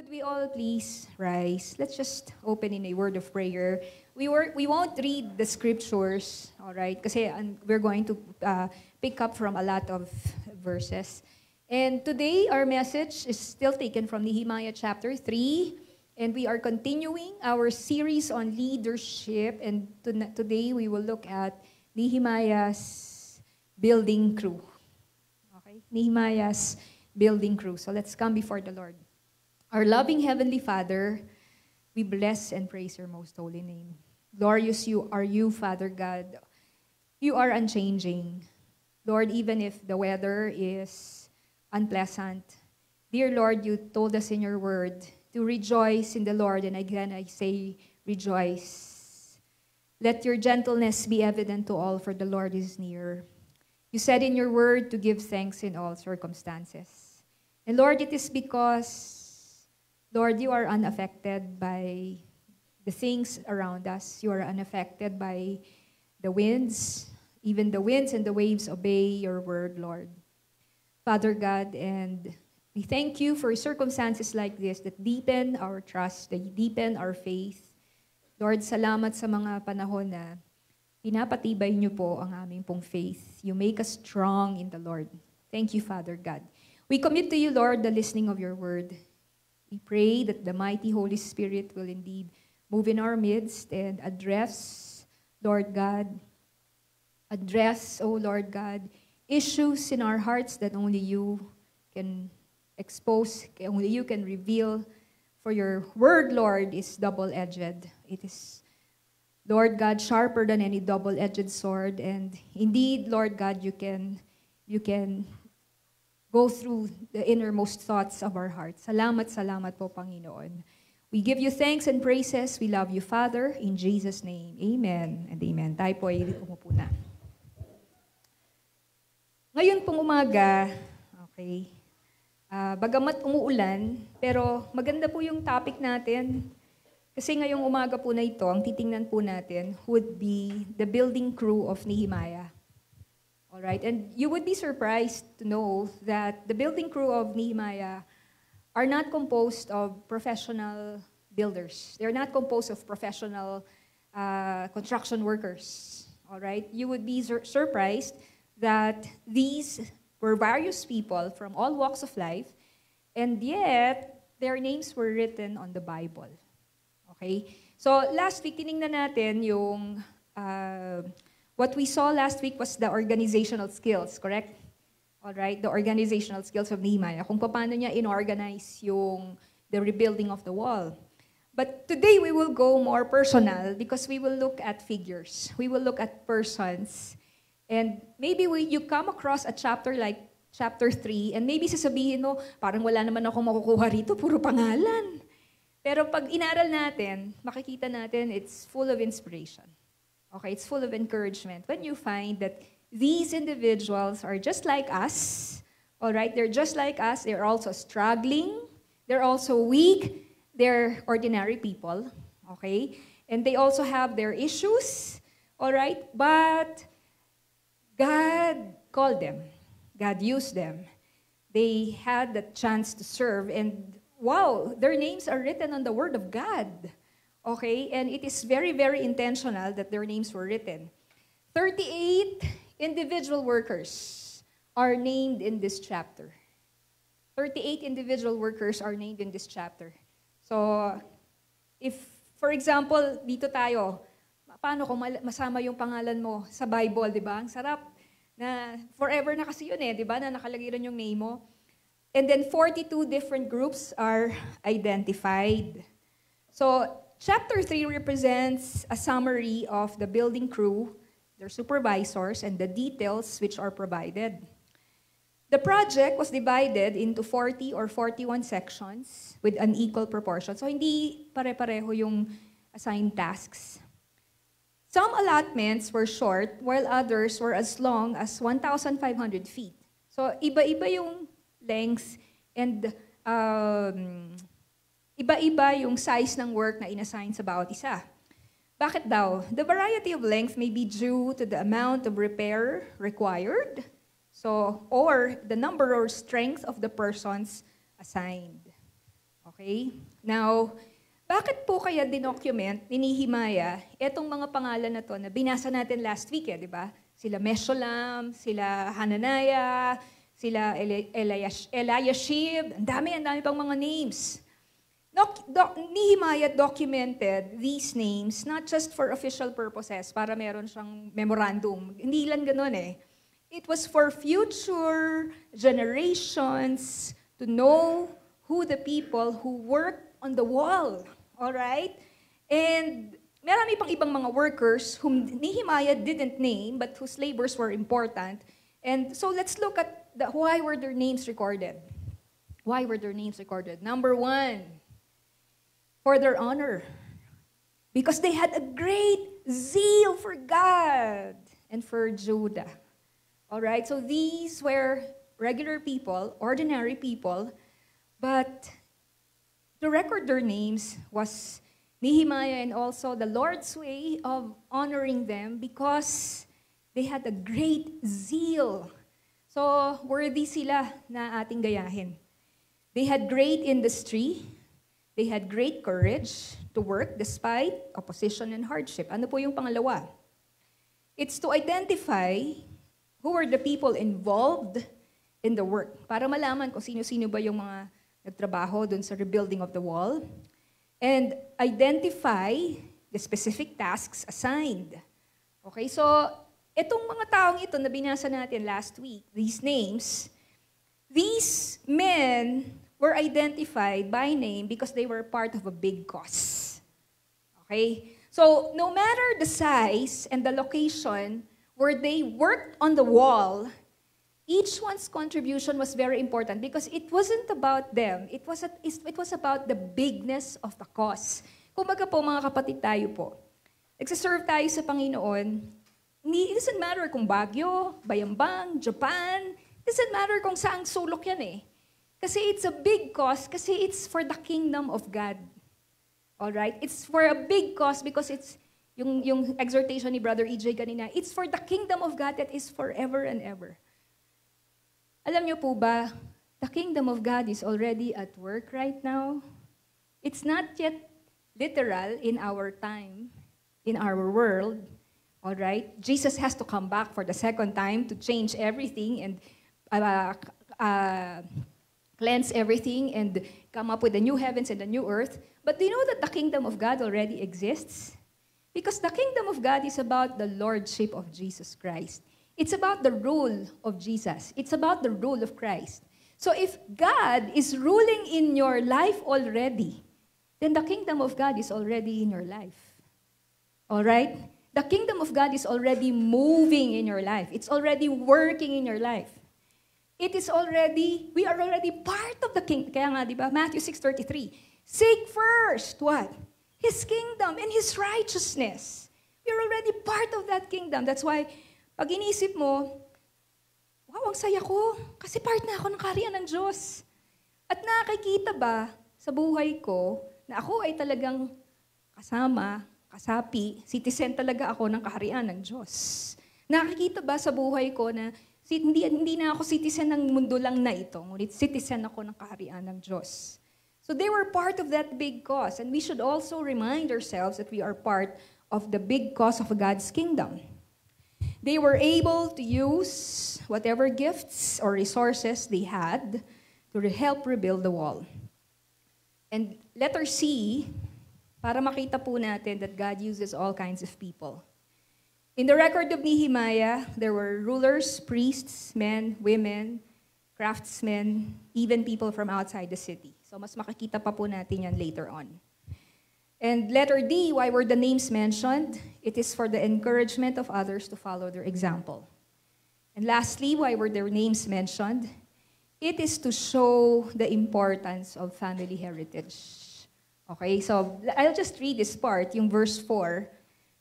Could we all please rise? Let's just open in a word of prayer. We won't read the scriptures, all right? Kasi we're going to pick up from a lot of verses. And today, our message is still taken from Nehemiah chapter 3. And we are continuing our series on leadership. And today, we will look at Nehemiah's building crew. Okay? Nehemiah's building crew. So let's come before the Lord. Our loving Heavenly Father, we bless and praise your most holy name. Glorious are you, Father God. You are unchanging. Lord, even if the weather is unpleasant, dear Lord, you told us in your word to rejoice in the Lord, and again I say rejoice. Let your gentleness be evident to all, for the Lord is near. You said in your word to give thanks in all circumstances. And Lord, it is because Lord, you are unaffected by the things around us. You are unaffected by the winds. Even the winds and the waves obey your word, Lord. Father God, and we thank you for circumstances like this that deepen our trust, that deepen our faith. Lord, salamat sa mga panahon na pinapatibay niyo po ang aming pong faith. You make us strong in the Lord. Thank you, Father God. We commit to you, Lord, the listening of your word. We pray that the mighty Holy Spirit will indeed move in our midst and address, Lord God, issues in our hearts that only you can expose, only you can reveal. For your word, Lord, is double-edged. It is, Lord God, sharper than any double-edged sword. And indeed, Lord God, you can go through the innermost thoughts of our hearts. Salamat, salamat po, Panginoon. We give you thanks and praises. We love you, Father, in Jesus' name. Amen and amen. Tayo po ay umupo na. Ngayon pong umaga, okay, bagamat umuulan, pero maganda po yung topic natin. Kasi ngayong umaga po na ito, ang titingnan po natin would be the building crew of Nehemiah. All right, and you would be surprised to know that the building crew of Nehemiah are not composed of professional builders. They're not composed of professional construction workers. All right, you would be surprised that these were various people from all walks of life, and yet their names were written on the Bible. Okay, so last week tiningnan natin yung what we saw last week was the organizational skills, correct? All right, the organizational skills of Nehemiah, kung paano niya inorganize the rebuilding of the wall. But today we will go more personal because we will look at figures. We will look at persons. And maybe you come across a chapter like chapter 3, and maybe sasabihin mo, parang wala naman akong makukuha rito, puro pangalan. Pero pag inaral natin, makikita natin it's full of inspiration. Okay, it's full of encouragement when you find that these individuals are just like us, all right? They're just like us. They're also struggling. They're also weak. They're ordinary people, okay? And they also have their issues, all right? But God called them. God used them. They had the chance to serve, and wow, their names are written on the Word of God. Okay, and it is very, very intentional that their names were written. 38 individual workers are named in this chapter. 38 individual workers are named in this chapter. So, if, for example, dito tayo, paano kung masama yung pangalan mo sa Bible, di ba? Ang sarap na forever na kasi yun di ba? Na nakalagay rin yung name mo. And then 42 different groups are identified. So, Chapter 3 represents a summary of the building crew, their supervisors, and the details which are provided. The project was divided into 40 or 41 sections with an equal proportion. So hindi pare-pareho yung assigned tasks. Some allotments were short, while others were as long as 1,500 feet. So iba-iba yung length and iba-iba yung size ng work na inassign sa bawat isa. Bakit daw? The variety of length may be due to the amount of repair required, or the number or strength of the persons assigned. Okay? Now, bakit po kaya dinocument ni Nehemiah etong mga pangalan na to na binasa natin last week, di ba? Sila Meshullam, sila Hananiah, sila Eliashib, ang dami pang mga names. Nehemiah documented these names not just for official purposes, para meron siyang memorandum. Hindi lang ganun eh. It was for future generations to know who the people who worked on the wall. Alright? And marami pang ibang mga workers whom Nehemiah didn't name but whose labors were important. And so let's look at why were their names recorded. Why were their names recorded? Number one, for their honor. Because they had a great zeal for God and for Judah. Alright, so these were regular people, ordinary people, but to record their names was Nehemiah and also the Lord's way of honoring them because they had a great zeal. So, worthy sila na ating gayahin. They had great industry. They had great courage to work despite opposition and hardship. Ano po yung pangalawa? It's to identify who were the people involved in the work. Para malaman kung sino-sino ba yung mga nagtrabaho dun sa rebuilding of the wall. And identify the specific tasks assigned. Okay, so itong mga taong ito na binasa natin last week, these names, these men were identified by name because they were part of a big cause. Okay? So, no matter the size and the location where they worked on the wall, each one's contribution was very important because it wasn't about them. It was about the bigness of the cause. Kumbaga po, mga kapatid tayo po, nagsiserve tayo sa Panginoon, it doesn't matter kung Baguio, Bayambang, Japan, it doesn't matter kung saang sulok yan eh. Kasi it's a big cause, kasi it's for the kingdom of God. Alright? It's for a big cause because it's, yung exhortation ni Brother EJ kanina, it's for the kingdom of God that is forever and ever. Alam niyo po ba, the kingdom of God is already at work right now. It's not yet literal in our time, in our world. Alright? Jesus has to come back for the second time to change everything and cleanse everything and come up with the new heavens and the new earth. But do you know that the kingdom of God already exists? Because the kingdom of God is about the lordship of Jesus Christ. It's about the rule of Jesus. It's about the rule of Christ. So if God is ruling in your life already, then the kingdom of God is already in your life. All right? The kingdom of God is already moving in your life. It's already working in your life. We are already part of the kingdom. Kaya nga, di ba, Matthew 6:33, seek first, what? His kingdom and His righteousness. You're already part of that kingdom. That's why, pag inisip mo, wow, ang saya ko, kasi part na ako ng kaharian ng Diyos. At nakikita ba sa buhay ko, na ako ay talagang kasama, kasapi, citizen talaga ako ng kaharian ng Diyos. Nakikita ba sa buhay ko na hindi na ako citizen ng mundo lang na ito, ngunit citizen ako ng kaharian ng Diyos. So they were part of that big cause, and we should also remind ourselves that we are part of the big cause of God's kingdom. They were able to use whatever gifts or resources they had to help rebuild the wall. And letter C, para makita po natin that God uses all kinds of people. In the record of Nehemiah, there were rulers, priests, men, women, craftsmen, even people from outside the city. So mas makikita pa po natin yan later on. And letter D, why were the names mentioned? It is for the encouragement of others to follow their example. And lastly, why were their names mentioned? It is to show the importance of family heritage. Okay, so I'll just read this part, yung verse 4.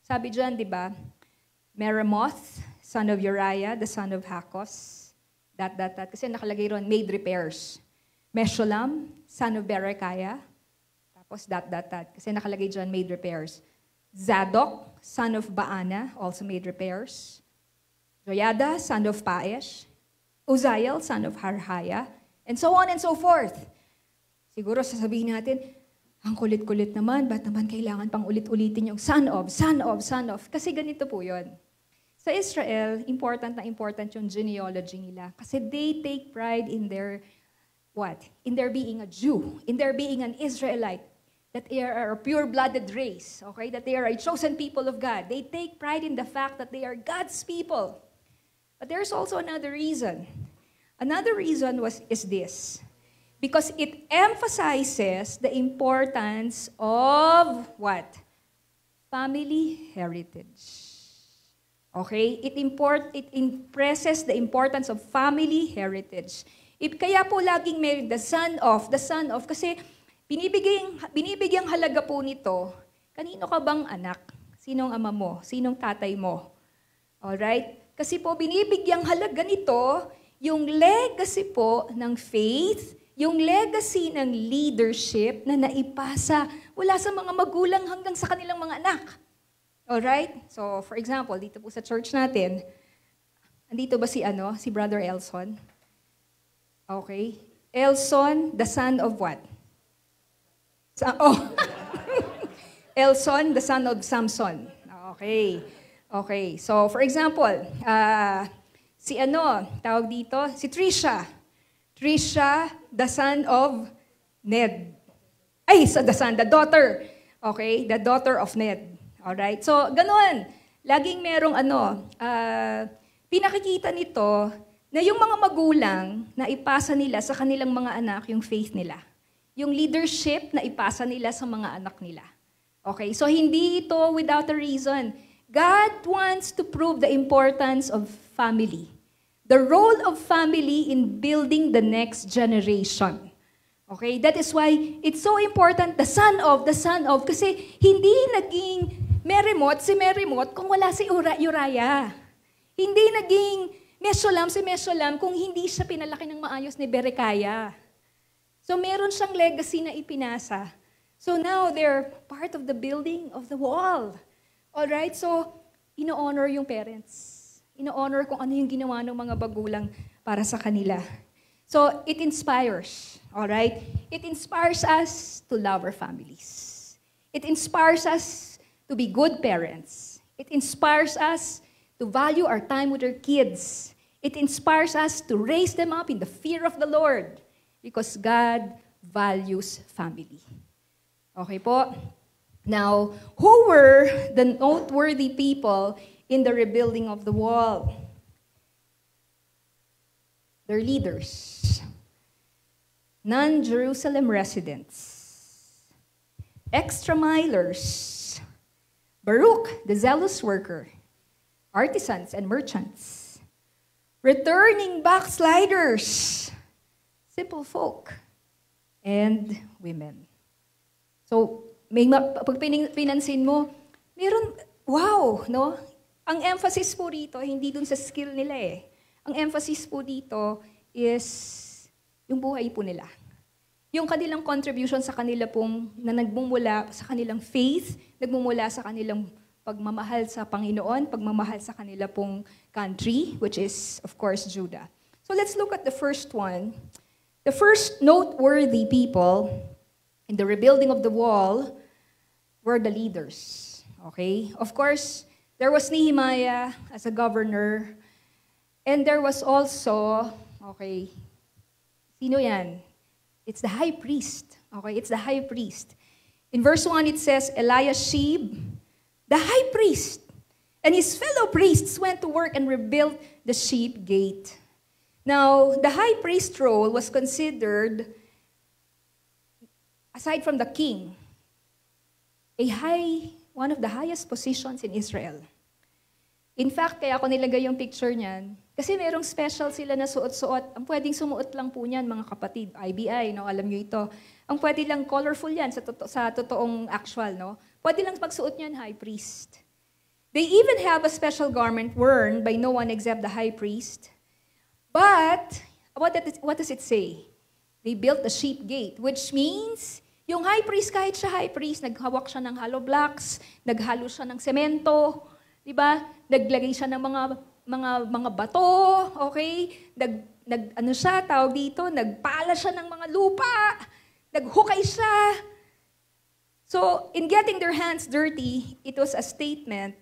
Sabi dyan, di ba? Meremoth, son of Uriah, the son of Hakos, kasi nakalagay ron, made repairs. Meshullam, son of Berechiah, tapos kasi nakalagay dyan, made repairs. Zadok, son of Baana, also made repairs. Joiada, son of Paesh. Uzziel, son of Harhaiah, and so on and so forth. Siguro sasabihin natin, ang kulit-kulit naman, ba't naman kailangan pang ulit-ulitin yung son of, son of, son of? Kasi ganito po yun. Sa Israel, important na important yung genealogy nila. Kasi they take pride in their, what? In their being a Jew, in their being an Israelite, that they are a pure-blooded race, okay? That they are a chosen people of God. They take pride in the fact that they are God's people. But there's also another reason. Another reason is this. Because it emphasizes the importance of what? Family heritage. Okay? It impresses the importance of family heritage. Kaya po laging may the son of, kasi binibigyang halaga po nito, kanino ka bang anak? Sinong ama mo? Sinong tatay mo? Alright? Kasi po binibigyang halaga nito, yung legacy po ng faith, yung legacy ng leadership na naipasa mula sa mga magulang hanggang sa kanilang mga anak. Alright? So, for example, dito po sa church natin, andito ba si Brother Elson? Okay. Elson, the son of what? Elson, the son of Samson. Okay. Okay. So, for example, tawag dito, si Trisha. Trisha, the son of Ned. The daughter. Okay, the daughter of Ned. Alright? So, ganoon. Laging merong pinakikita nito na yung mga magulang na ipasa nila sa kanilang mga anak yung faith nila. Yung leadership na ipasa nila sa mga anak nila. Okay? So, hindi ito without a reason. God wants to prove the importance of family. The role of family in building the next generation. Okay? That is why it's so important, the son of, kasi hindi naging si Merimoth kung wala si Uriah. Hindi naging si Mesulam kung hindi siya pinalaki ng maayos ni Berechiah. So meron siyang legacy na ipinasa. So now they're part of the building of the wall. Alright? So, ino-honor yung parents. Ino-honor kung ano yung ginawa ng mga bagulang para sa kanila. So, it inspires. Alright? It inspires us to love our families. It inspires us to be good parents. It inspires us to value our time with our kids. It inspires us to raise them up in the fear of the Lord because God values family. Okay po? Now, who were the noteworthy people in the rebuilding of the wall? Their leaders. Non-Jerusalem residents. Extra-milers. Baruch, the zealous worker. Artisans and merchants. Returning backsliders. Simple folk. And women. So, pag pinansin mo, wow, no? Ang emphasis po dito, hindi dun sa skill nila eh. Ang emphasis po dito is yung buhay po nila. Yung kanilang contribution sa kanila pong, na nagmumula sa kanilang faith, nagmumula sa kanilang pagmamahal sa Panginoon, pagmamahal sa kanila pong country, which is, of course, Judah. So let's look at the first one. The first noteworthy people in the rebuilding of the wall were the leaders. Okay? Of course, there was Nehemiah as a governor, and there was also, okay, sino yan? It's the high priest. Okay, it's the high priest. In verse 1, it says, Eliashib, the high priest, and his fellow priests went to work and rebuilt the sheep gate. Now, the high priest role was considered, aside from the king, one of the highest positions in Israel. In fact, kaya ako nilagay yung picture niyan, kasi merong special sila na suot-suot. Ang pwedeng sumuot lang po niyan, mga kapatid, IBI, no? Alam niyo ito. Ang pwede lang colorful yan sa totoong actual, no? Pwede lang magsuot niyan, high priest. They even have a special garment worn by no one except the high priest. But, what does it say? They built the sheep gate, which means, yung high priest, kahit siya high priest, naghawak siya ng hollow blocks, naghalo siya ng semento, di ba? Naglagay siya ng mga bato, okay? Nagpala siya ng mga lupa, Naghukay siya. So, in getting their hands dirty, it was a statement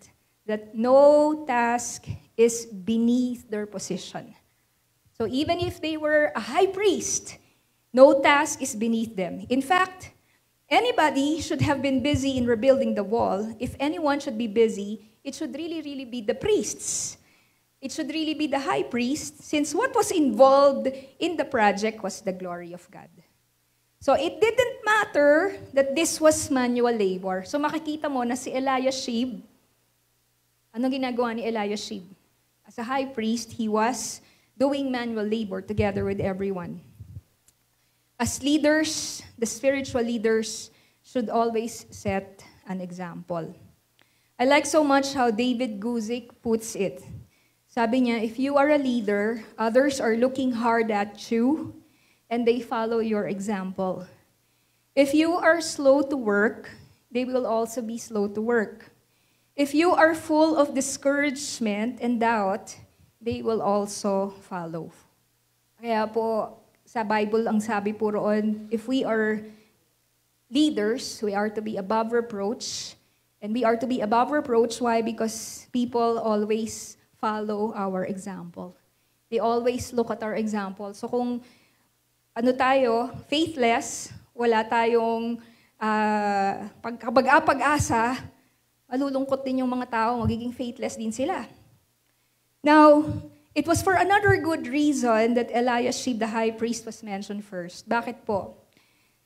that no task is beneath their position. So, even if they were a high priest, no task is beneath them. In fact, anybody should have been busy in rebuilding the wall. If anyone should be busy, it should really, really be the priests. It should really be the high priest, since what was involved in the project was the glory of God. So it didn't matter that this was manual labor. So makikita mo na si Eliashib, anong ginagawa ni Eliashib? As a high priest, he was doing manual labor together with everyone. As leaders, the spiritual leaders should always set an example. I like so much how David Guzik puts it. Sabi niya, if you are a leader, others are looking hard at you and they follow your example. If you are slow to work, they will also be slow to work. If you are full of discouragement and doubt, they will also follow. Kaya po, sa Bible, ang sabi po roon, if we are leaders, we are to be above reproach. And we are to be above reproach. Why? Because people always follow our example. They always look at our example. So kung faithless, wala tayong pag-asa, malulungkot din yung mga tao, magiging faithless din sila. Now, it was for another good reason that Eliashib, the high priest, was mentioned first. Bakit po?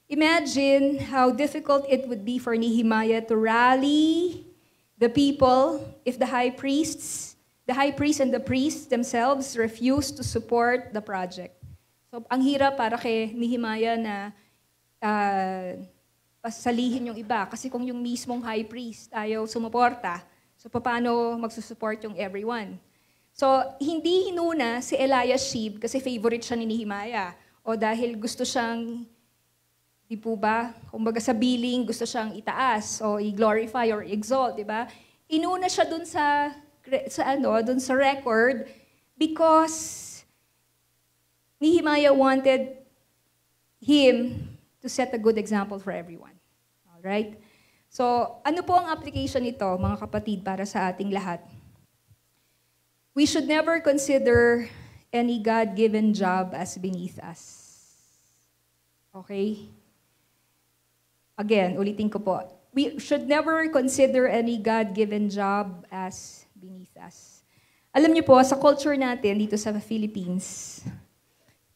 Imagine how difficult it would be for Nehemiah to rally the people if the high priest and the priests themselves refused to support the project. So, ang hirap para kay Nehemiah na pasalihin yung iba. Kasi kung yung mismong high priest ayaw sumuporta, so paano magsusupport yung everyone? So, hindi inuna si Eliashib kasi favorite siya ni Nehemiah. O dahil gusto siyang, di po ba, kumbaga sa billing, gusto siyang itaas o i-glorify or exalt, di ba? Inuna siya dun dun sa record because Nehemiah wanted him to set a good example for everyone. Alright? So, ano po ang application nito, mga kapatid, para sa ating lahat? We should never consider any God-given job as beneath us. Okay? Again, ulitin ko po. We should never consider any God-given job as beneath us. Alam niyo po, sa culture natin dito sa Philippines,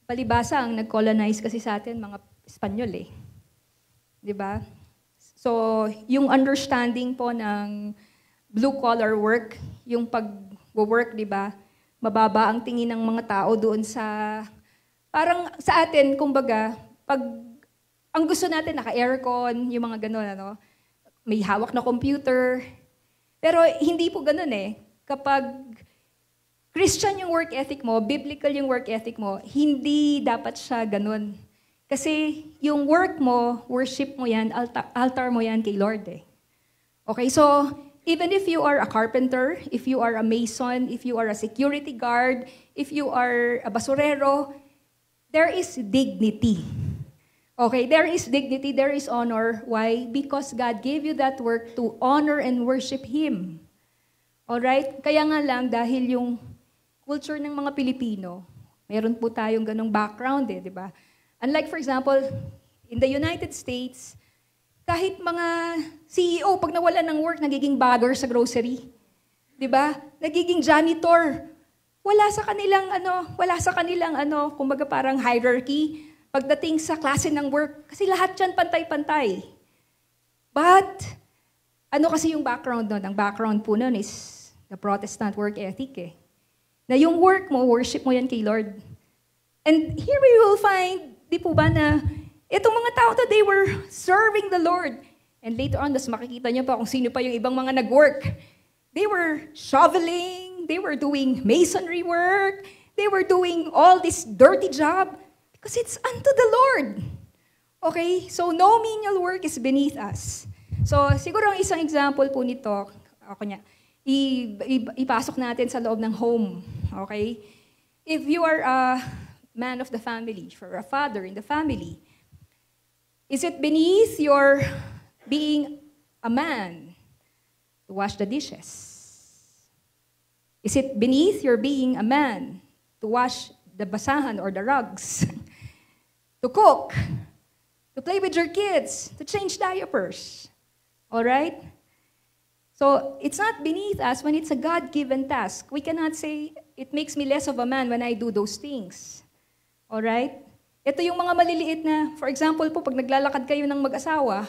palibasa ang nag-colonize kasi sa atin mga Espanyol eh. Di ba? So, yung understanding po ng blue-collar work, yung pag-work, di ba? Mababa ang tingin ng mga tao doon sa, parang sa atin, kumbaga, pag ang gusto natin, naka-aircon, yung mga gano'n, ano? May hawak na computer. Pero hindi po gano'n eh. Kapag Christian yung work ethic mo, biblical yung work ethic mo, hindi dapat siya gano'n. Kasi yung work mo, worship mo yan, altar mo yan kay Lord eh. Okay, so even if you are a carpenter, if you are a mason, if you are a security guard, if you are a basurero, there is dignity. Okay, there is dignity, there is honor. Why? Because God gave you that work to honor and worship Him. Alright? Kaya nga lang, dahil yung culture ng mga Pilipino, meron po tayong ganong background eh, di ba? Unlike, for example, in the United States, kahit mga CEO, pag nawalan ng work, nagiging bagger sa grocery. Di ba? Nagiging janitor. Wala sa kanilang kumbaga parang hierarchy pagdating sa klase ng work. Kasi lahat yan pantay-pantay. But, ano kasi yung background nun? Ang background po nun is the Protestant work ethic eh. Na yung work mo, worship mo yan kay Lord. And here we will find, di po ba na, itong mga tao to, they were serving the Lord. And later on, mas makikita niyo pa kung sino pa yung ibang mga nag-work. They were shoveling, they were doing masonry work, they were doing all this dirty job because it's unto the Lord. Okay? So, no menial work is beneath us. So, siguro ang isang example po nito, ipasok natin sa loob ng home. Okay? If you are a man of the family, for a father in the family, Is it beneath your being a man to wash the dishes? Is it beneath your being a man to wash the basahan or the rugs? To cook? To play with your kids? To change diapers? All right? So it's not beneath us when it's a God-given task. We cannot say, it makes me less of a man when I do those things. All right? Ito yung mga maliliit na, for example po, pag naglalakad kayo ng mag-asawa,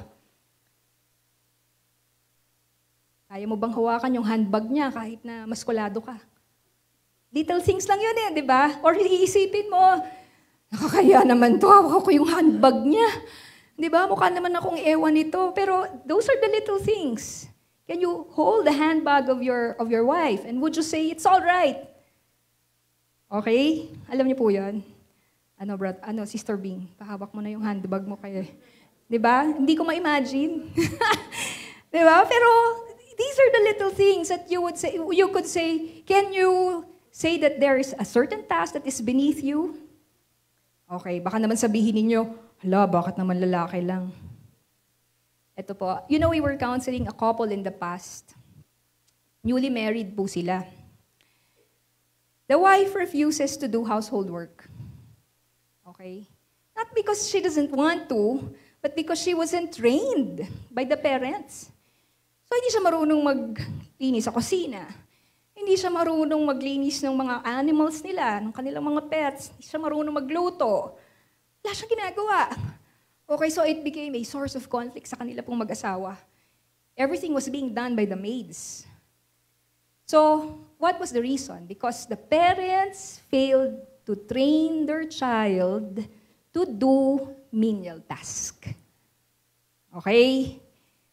kaya mo bang hawakan yung handbag niya kahit na maskulado ka? Little things lang yun di ba? Or iisipin mo, nakakaya naman to, hawak ko yung handbag niya. Di ba? Mukha naman akong ewan nito. Pero those are the little things. Can you hold the handbag of your wife? And would you say, it's all right? Okay? Alam niyo po yan. Sister Bing, pahawak mo na yung handbag mo kaya. Di ba? Hindi ko ma-imagine. Di ba? Pero these are the little things that you could say, can you say that there is a certain task that is beneath you? Okay, baka naman sabihin ninyo, hala, bakit naman lalaki lang? Ito po, we were counseling a couple in the past. Newly married po sila. The wife refuses to do household work. Okay? Not because she doesn't want to, but because she wasn't trained by the parents. So, hindi siya marunong maglinis sa kusina. Hindi siya marunong maglinis ng mga animals nila, ng kanilang mga pets. Hindi siya marunong magluto. Wala siyang ginagawa. Okay, so it became a source of conflict sa kanila pong mag-asawa. Everything was being done by the maids. So, what was the reason? Because the parents failed to train their child to do menial task. Okay?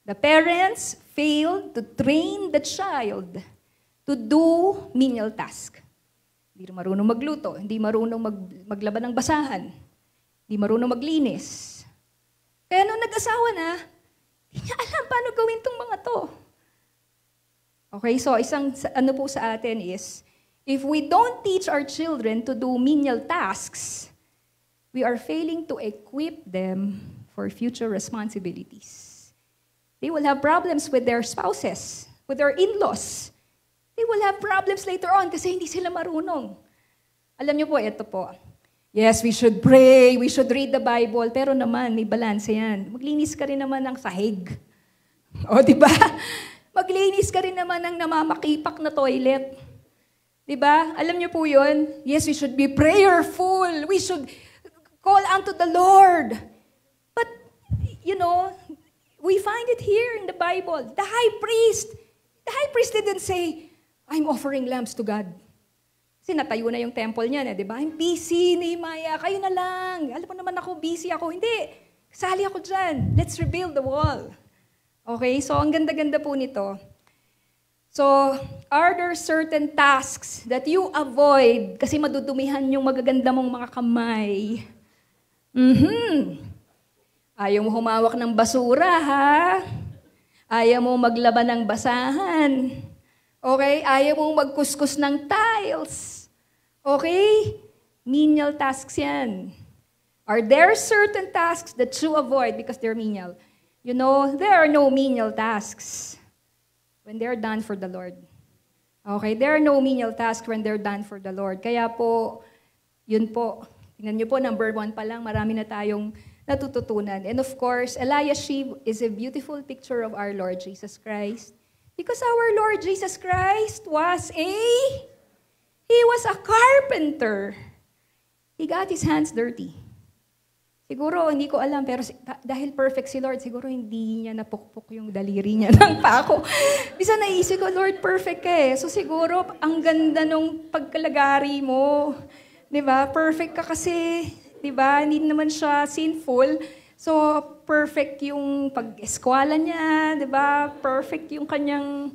The parents failed to train the child to do menial task. Hindi marunong magluto, hindi marunong maglaban ng basahan, hindi marunong maglinis. Kaya nung nag-asawa na, hindi niya alam paano gawin tong mga to. Okay, so isang po sa atin is, if we don't teach our children to do menial tasks, we are failing to equip them for future responsibilities. They will have problems with their spouses, with their in-laws. They will have problems later on kasi hindi sila marunong. Alam niyo po, ito po. Yes, we should pray, we should read the Bible, pero naman, may balance yan. Maglinis ka rin naman ng sahig. O, di ba? Maglinis ka rin naman ng namamakipak na toilet. Di ba? Alam niyo po yun? Yes, we should be prayerful. We should call unto the Lord. But, we find it here in the Bible. The high priest didn't say, I'm offering lambs to God. Kasi natayo na yung temple niya, di ba? I'm busy, Nehemiah, kayo na lang. Alam mo naman ako, busy ako. Hindi, sali ako dyan. Let's rebuild the wall. Okay, so ang ganda-ganda po nito. So, are there certain tasks that you avoid kasi madudumihan yung magaganda mong mga kamay? Ayaw mo humawak ng basura, ha? Ayaw mo maglaban ng basahan. Okay? Ayaw mo magkuskus ng tiles. Okay? Menial tasks yan. Are there certain tasks that you avoid because they're menial? There are no menial tasks when they're done for the Lord. Okay? There are no menial tasks when they're done for the Lord. Kaya po, yun po. Tingnan niyo po, number 1 pa lang, marami na tayong natututunan. And of course, Eliashib is a beautiful picture of our Lord Jesus Christ. Because our Lord Jesus Christ He was a carpenter. He got his hands dirty. Siguro, hindi ko alam, pero dahil perfect si Lord, siguro hindi niya napukpok yung daliri niya ng pako. Bisa naisip ko, Lord, perfect ka eh. So siguro, ang ganda nung pagkalagari mo. Diba? Perfect ka kasi, diba? Hindi naman siya sinful. So, perfect yung pag-eskwala niya, diba? Perfect yung kanyang,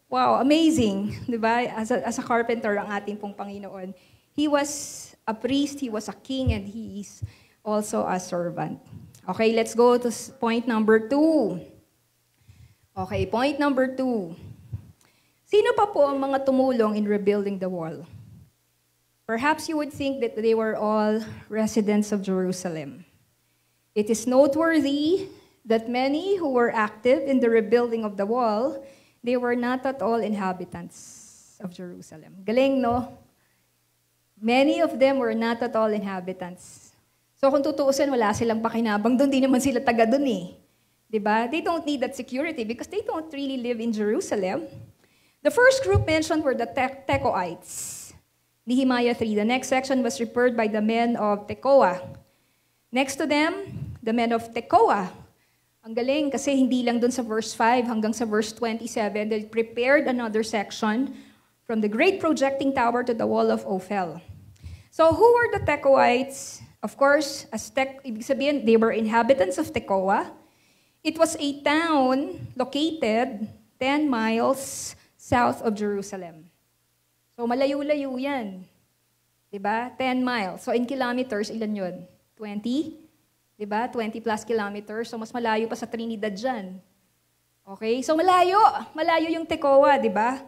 wow, amazing. Diba? As a carpenter, ang ating pong Panginoon. He was a priest, he was a king, and he is also a servant. Okay, let's go to point number 2. Okay, point number 2. Sino pa po ang mga tumulong in rebuilding the wall? Perhaps you would think that they were all residents of Jerusalem. It is noteworthy that many who were active in the rebuilding of the wall, they were not at all inhabitants of Jerusalem. Galing, no? Many of them were not at all inhabitants. So kung tutuusin, wala silang pakinabang doon, di naman sila taga doon eh. Diba? They don't need that security because they don't really live in Jerusalem. The first group mentioned were the Tekoites. Nehemiah 3. The next section was referred by the men of Tekoa. Next to them, the men of Tekoa. Ang galing kasi hindi lang dun sa verse 5 hanggang sa verse 27, they prepared another section from the great projecting tower to the wall of Ophel. So who were the Tekoites? Of course, ibig sabihin, they were inhabitants of Tekoa. It was a town located 10 miles south of Jerusalem. So malayo-layo yan. Diba? 10 miles. So in kilometers, ilan yun? 20? Diba? 20 plus kilometers. So mas malayo pa sa Trinidad dyan. Okay? So malayo. Malayo yung Tekoa, diba?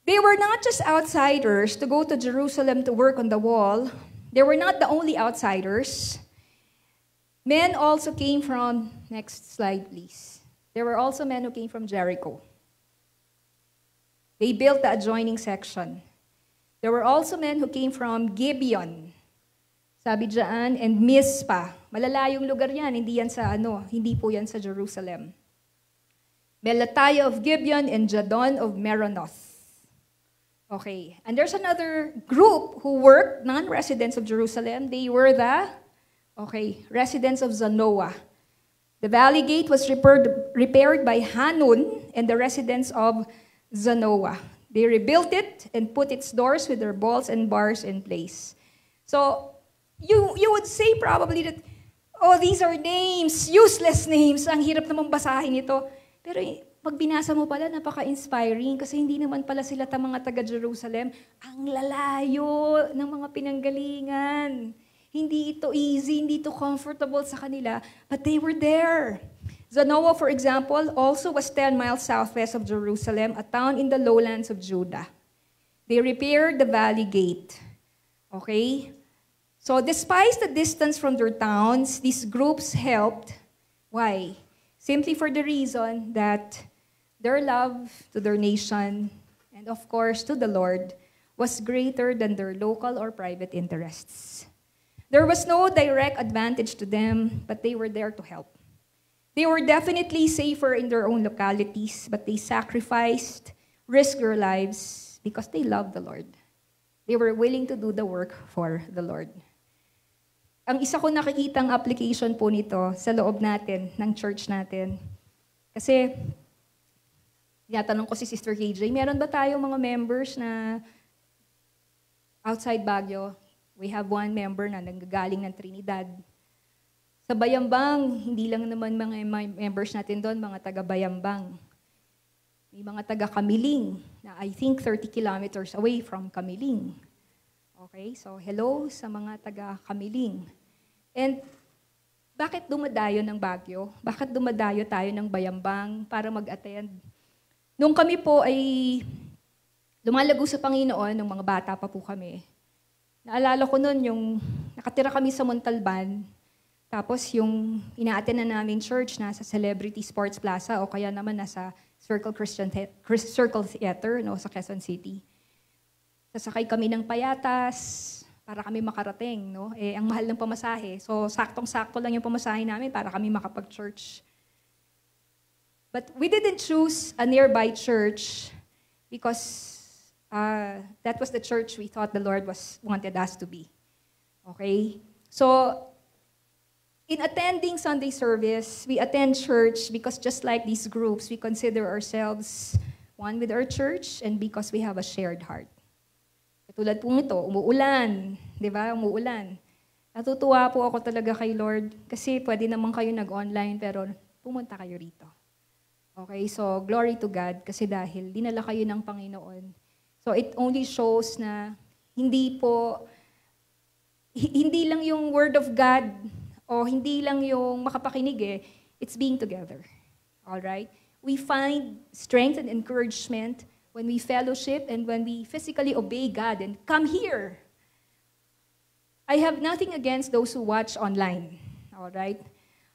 They were not just outsiders to go to Jerusalem to work on the wall. They were not the only outsiders. Men also came from, next slide please. There were also men who came from Jericho. They built the adjoining section. There were also men who came from Gibeon, sabi dyan, and Mizpah. Malalayong lugar yan, hindi po yan sa Jerusalem. Melatiah of Gibeon and Jadon of Meronoth. Okay, and there's another group who were non-residents of Jerusalem. They were the, residents of Zanoah. The valley gate was repaired by Hanun and the residents of Zanoah. They rebuilt it and put its doors with their bolts and bars in place. So, you would say probably that, oh, these are names, useless names. Ang hirap namang basahin ito. Pero pag binasa mo pala, napaka-inspiring kasi hindi naman pala sila mga taga-Jerusalem. Ang lalayo ng mga pinanggalingan. Hindi ito easy, hindi ito comfortable sa kanila, but they were there. Zanoah, for example, also was 10 miles southwest of Jerusalem, a town in the lowlands of Judah. They repaired the valley gate. Okay? So despite the distance from their towns, these groups helped. Why? Simply for the reason that their love to their nation and of course to the Lord was greater than their local or private interests. There was no direct advantage to them, but they were there to help. They were definitely safer in their own localities, but they sacrificed, risked their lives because they loved the Lord. They were willing to do the work for the Lord. Ang isa ko nakikitang application po nito sa loob natin, ng church natin. Kasi, tinatanong ko si Sister KJ, meron ba tayong mga members na outside Baguio? We have one member na nanggagaling ng Trinidad. Sa Bayambang, hindi lang naman mga members natin doon, mga taga-Bayambang. May mga taga-Kamiling, na I think 30 kilometers away from Kamiling. Okay, so hello sa mga taga-Kamiling. And bakit dumadayo ng Baguio? Bakit dumadayo tayo ng Bayambang para mag-attend? Nung kami po ay lumalago sa Panginoon, nung mga bata pa po kami, naalala ko noon yung nakatira kami sa Montalban, tapos yung ina-attend na namin church nasa Celebrity Sports Plaza o kaya naman nasa Circle Theater no, sa Quezon City. Sasakay kami ng payatas para kami makarating. No? Ang mahal ng pamasahe. So, saktong-sakto lang yung pamasahe namin para kami makapag-church. But we didn't choose a nearby church because that was the church we thought the Lord wanted us to be. Okay? So, in attending Sunday service, we attend church because just like these groups, we consider ourselves one with our church and because we have a shared heart. Katulad po nito, umuulan. Di ba? Umuulan. Natutuwa po ako talaga kay Lord kasi pwede naman kayo nag-online pero pumunta kayo rito. Okay? So, glory to God kasi dahil dinala kayo ng Panginoon. So, it only shows na hindi lang yung Word of God o hindi lang yung makapakinig it's being together. All right? We find strength and encouragement when we fellowship and when we physically obey God and come here. I have nothing against those who watch online. All right?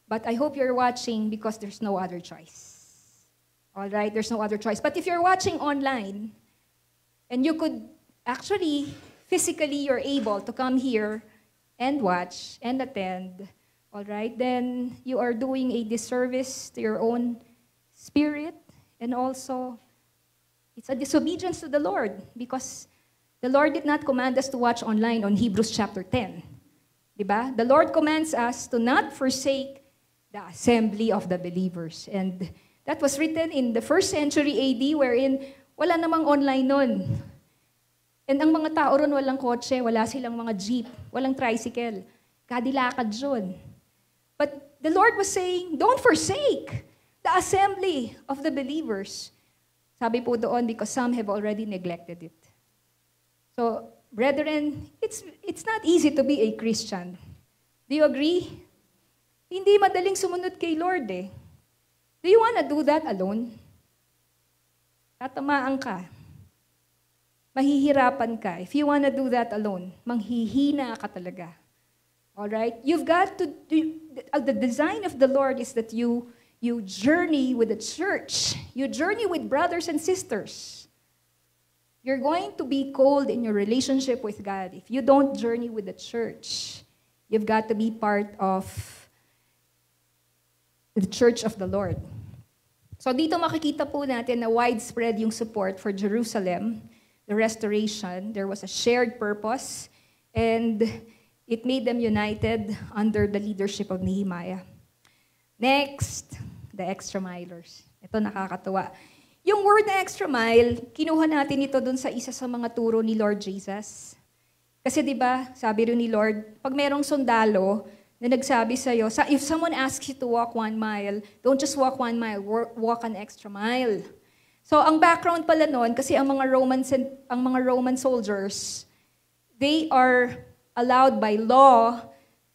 But I hope you're watching because there's no other choice. All right? There's no other choice. But if you're watching online, and you could actually, physically, you're able to come here and watch and attend, all right? Then you are doing a disservice to your own spirit, and also it's a disobedience to the Lord because the Lord did not command us to watch online on Hebrews chapter 10. Diba? The Lord commands us to not forsake the assembly of the believers. And that was written in the 1st century AD wherein wala namang online nun. And ang mga tao ron walang kotse, wala silang mga jeep, walang tricycle. Kadilakad yun. But the Lord was saying, don't forsake the assembly of the believers. Sabi po doon, because some have already neglected it. So, brethren, it's not easy to be a Christian. Do you agree? Hindi madaling sumunod kay Lord eh. Do you wanna do that alone? Tatamaan ka. Mahihirapan ka. If you wanna do that alone, manghihina ka talaga. Alright? You've got to, the design of the Lord is that you journey with the church. You journey with brothers and sisters. You're going to be cold in your relationship with God if you don't journey with the church. You've got to be part of the church of the Lord. So dito makikita po natin na widespread yung support for Jerusalem, the restoration. There was a shared purpose, and it made them united under the leadership of Nehemiah. Next, the extra milers. Ito nakakatuwa. Yung word na extra mile, kinuha natin ito dun sa isa sa mga turo ni Lord Jesus. Kasi di ba, sabi rin ni Lord, pag merong sundalo na nagsabi sa'yo, if someone asks you to walk 1 mile, don't just walk 1 mile, walk an extra mile. So ang background pala noon, kasi ang mga Roman soldiers, they are allowed by law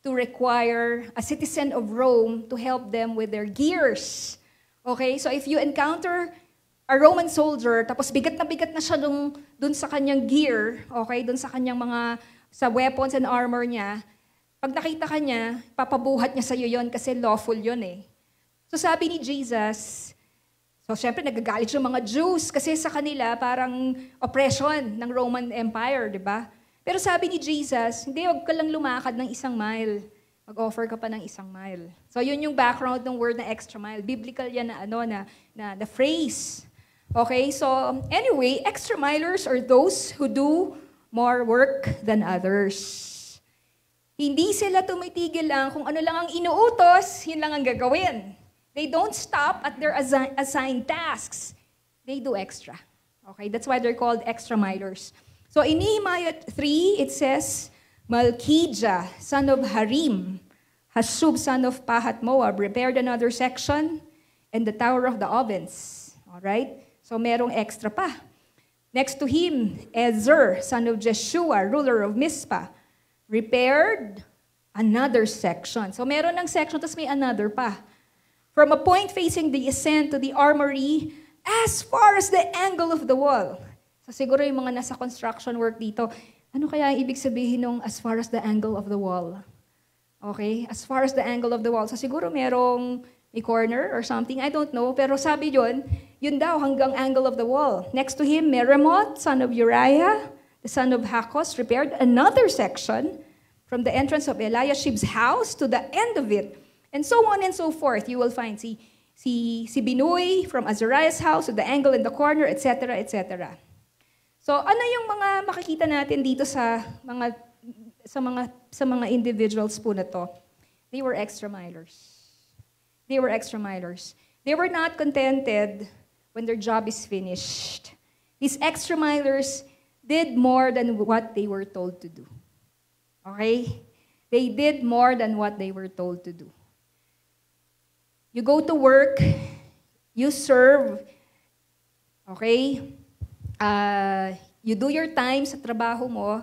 to require a citizen of Rome to help them with their gears. Okay, so if you encounter a Roman soldier, tapos bigat na siya dun sa kanyang gear, okay, dun sa kanyang sa weapons and armor niya, pag nakita ka niya, papabuhat niya sa'yo yun kasi lawful yun eh. So sabi ni Jesus, so syempre nagagalit yung mga Jews kasi sa kanila parang oppression ng Roman Empire, di ba? Pero sabi ni Jesus, hindi, huwag ka lang lumakad ng 1 mile. Mag-offer ka pa ng 1 mile. So yun yung background ng word na extra mile. Biblical yan na phrase. Okay, so anyway, extra milers are those who do more work than others. Hindi sila tumitigil lang kung ano lang ang inuutos, yun lang ang gagawin. They don't stop at their assigned tasks. They do extra. Okay, that's why they're called extra milers. So in Nehemiah 3, it says, Malkijah, son of Harim, Hashub, son of Pahat Moab, repaired another section and the Tower of the Ovens. Alright? So merong extra pa. Next to him, Ezer, son of Jeshua, ruler of Mizpah, repaired another section. So meron ng section, tapos may another pa. From a point facing the ascent to the armory, as far as the angle of the wall. So siguro yung mga nasa construction work dito, ano kaya ibig sabihin ng as far as the angle of the wall? Okay? As far as the angle of the wall. So siguro merong a corner or something, I don't know. Pero sabi yun daw hanggang angle of the wall. Next to him, Meremoth, son of Uriah, the son of Hakos, repaired another section from the entrance of Eliashib's house to the end of it. And so on and so forth. You will find si Binui from Azariah's house to the angle in the corner, etc., etc. So ano yung mga makikita natin dito sa mga individuals po na to? They were extra milers. They were extra milers. They were not contented when their job is finished. These extra milers did more than what they were told to do. Okay? They did more than what they were told to do. You go to work, you serve, okay? You do your time sa trabaho mo.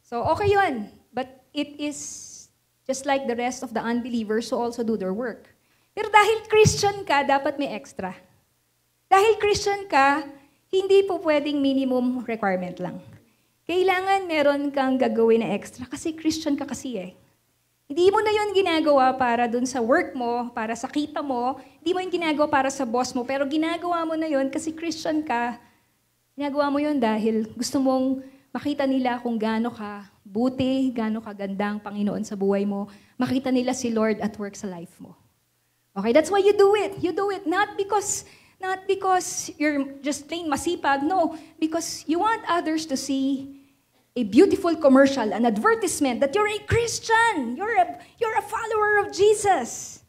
So, okay yun. But it is just like the rest of the unbelievers who also do their work. Pero dahil Christian ka, dapat may extra. Dahil Christian ka, hindi po pwedeng minimum requirement lang. Kailangan meron kang gagawin na extra kasi Christian ka kasi eh. Hindi mo na yun ginagawa para dun sa work mo, para sa kita mo. Hindi mo yun ginagawa para sa boss mo, pero ginagawa mo na yun kasi Christian ka. Ginagawa mo yun dahil gusto mong makita nila kung gaano ka buti, gaano ka ganda ang Panginoon sa buhay mo. Makita nila si Lord at work sa life mo. Okay, that's why you do it. You do it not because you're just plain masipag. No, because you want others to see a beautiful commercial, an advertisement that you're a Christian, you're a follower of Jesus.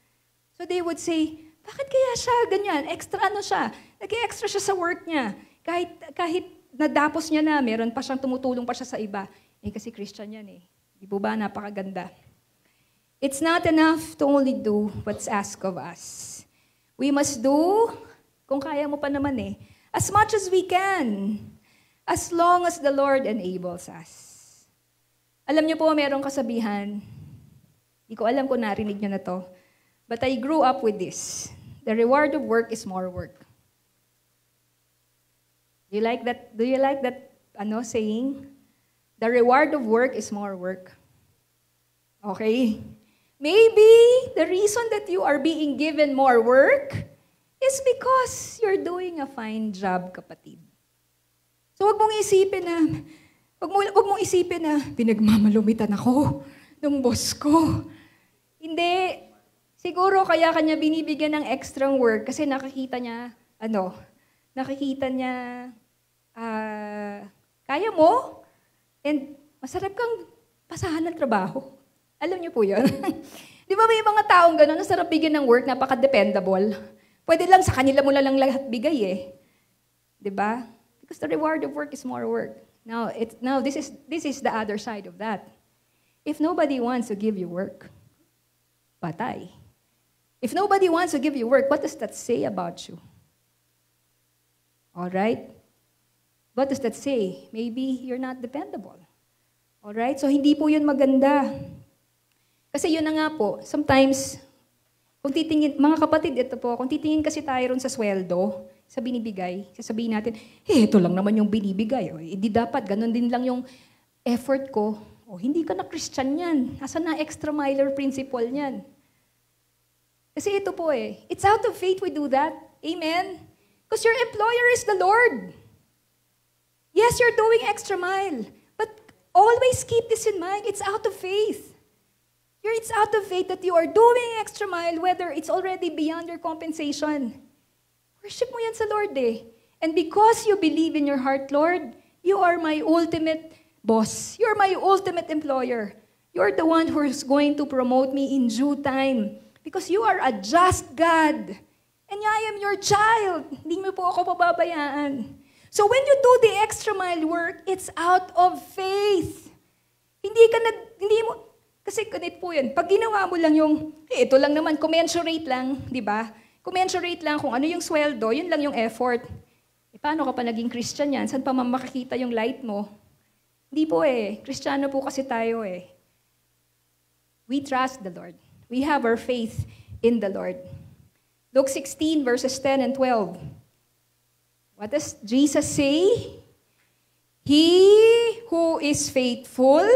So they would say, bakit kaya siya ganyan? Extra ano siya? Nag-extra siya sa work niya. Kahit nadapos niya na, meron pa siyang tumutulong pa siya sa iba. Kasi Christian yan eh. Di po ba? Napakaganda. It's not enough to only do what's asked of us. We must do, kung kaya mo pa naman as much as we can. As long as the Lord enables us. Alam niyo po, merong kasabihan, hindi ko alam kung narinig niyo na to, but I grew up with this. The reward of work is more work. Do you like that saying? The reward of work is more work. Okay? Maybe the reason that you are being given more work is because you're doing a fine job, kapatid. So wag mong isipin na, pinagmamalumitan ako ng boss ko. Hindi. Siguro kaya kanya binibigyan ng extra work kasi nakikita niya, kaya mo, and masarap kang pasahan ng trabaho. Alam niyo po yun? Di ba may mga taong gano'n, nasarap bigyan ng work, napaka-dependable. Pwede lang sa kanila mo lang lahat bigay Di ba? Because the reward of work is more work. Now this is the other side of that. If nobody wants to give you work, patay. If nobody wants to give you work, what does that say about you? All right? What does that say? Maybe you're not dependable. All right? So hindi po yun maganda. Kasi yun na nga po, sometimes, mga kapatid, ito po, kung titingin kasi tayo ron sa sweldo, sa binibigay, sasabihin natin, ito lang naman yung binibigay. Hindi dapat, ganun din lang yung effort ko. Hindi ka na Christian yan. Asan na extra miler principle niyan? Kasi ito po it's out of faith we do that. Amen? Because your employer is the Lord. Yes, you're doing extra mile. But always keep this in mind. It's out of faith. It's out of faith that you are doing extra mile whether it's already beyond your compensation. Worship mo yan sa Lord And because you believe in your heart, Lord, you are my ultimate boss. You're my ultimate employer. You're the one who is going to promote me in due time. Because you are a just God. And I am your child. Hindi mo po ako pababayaan. So when you do the extra mile work, it's out of faith. Kasi ganit po yan. Pag ginawa mo lang yung, ito lang naman, commensurate lang, di ba? Commensurate lang kung ano yung sweldo, yun lang yung effort. Paano ka pa naging Christian yan? Saan pa makikita yung light mo? Hindi po Kristiyano po kasi tayo We trust the Lord. We have our faith in the Lord. Luke 16 verses 10 and 12. What does Jesus say? He who is faithful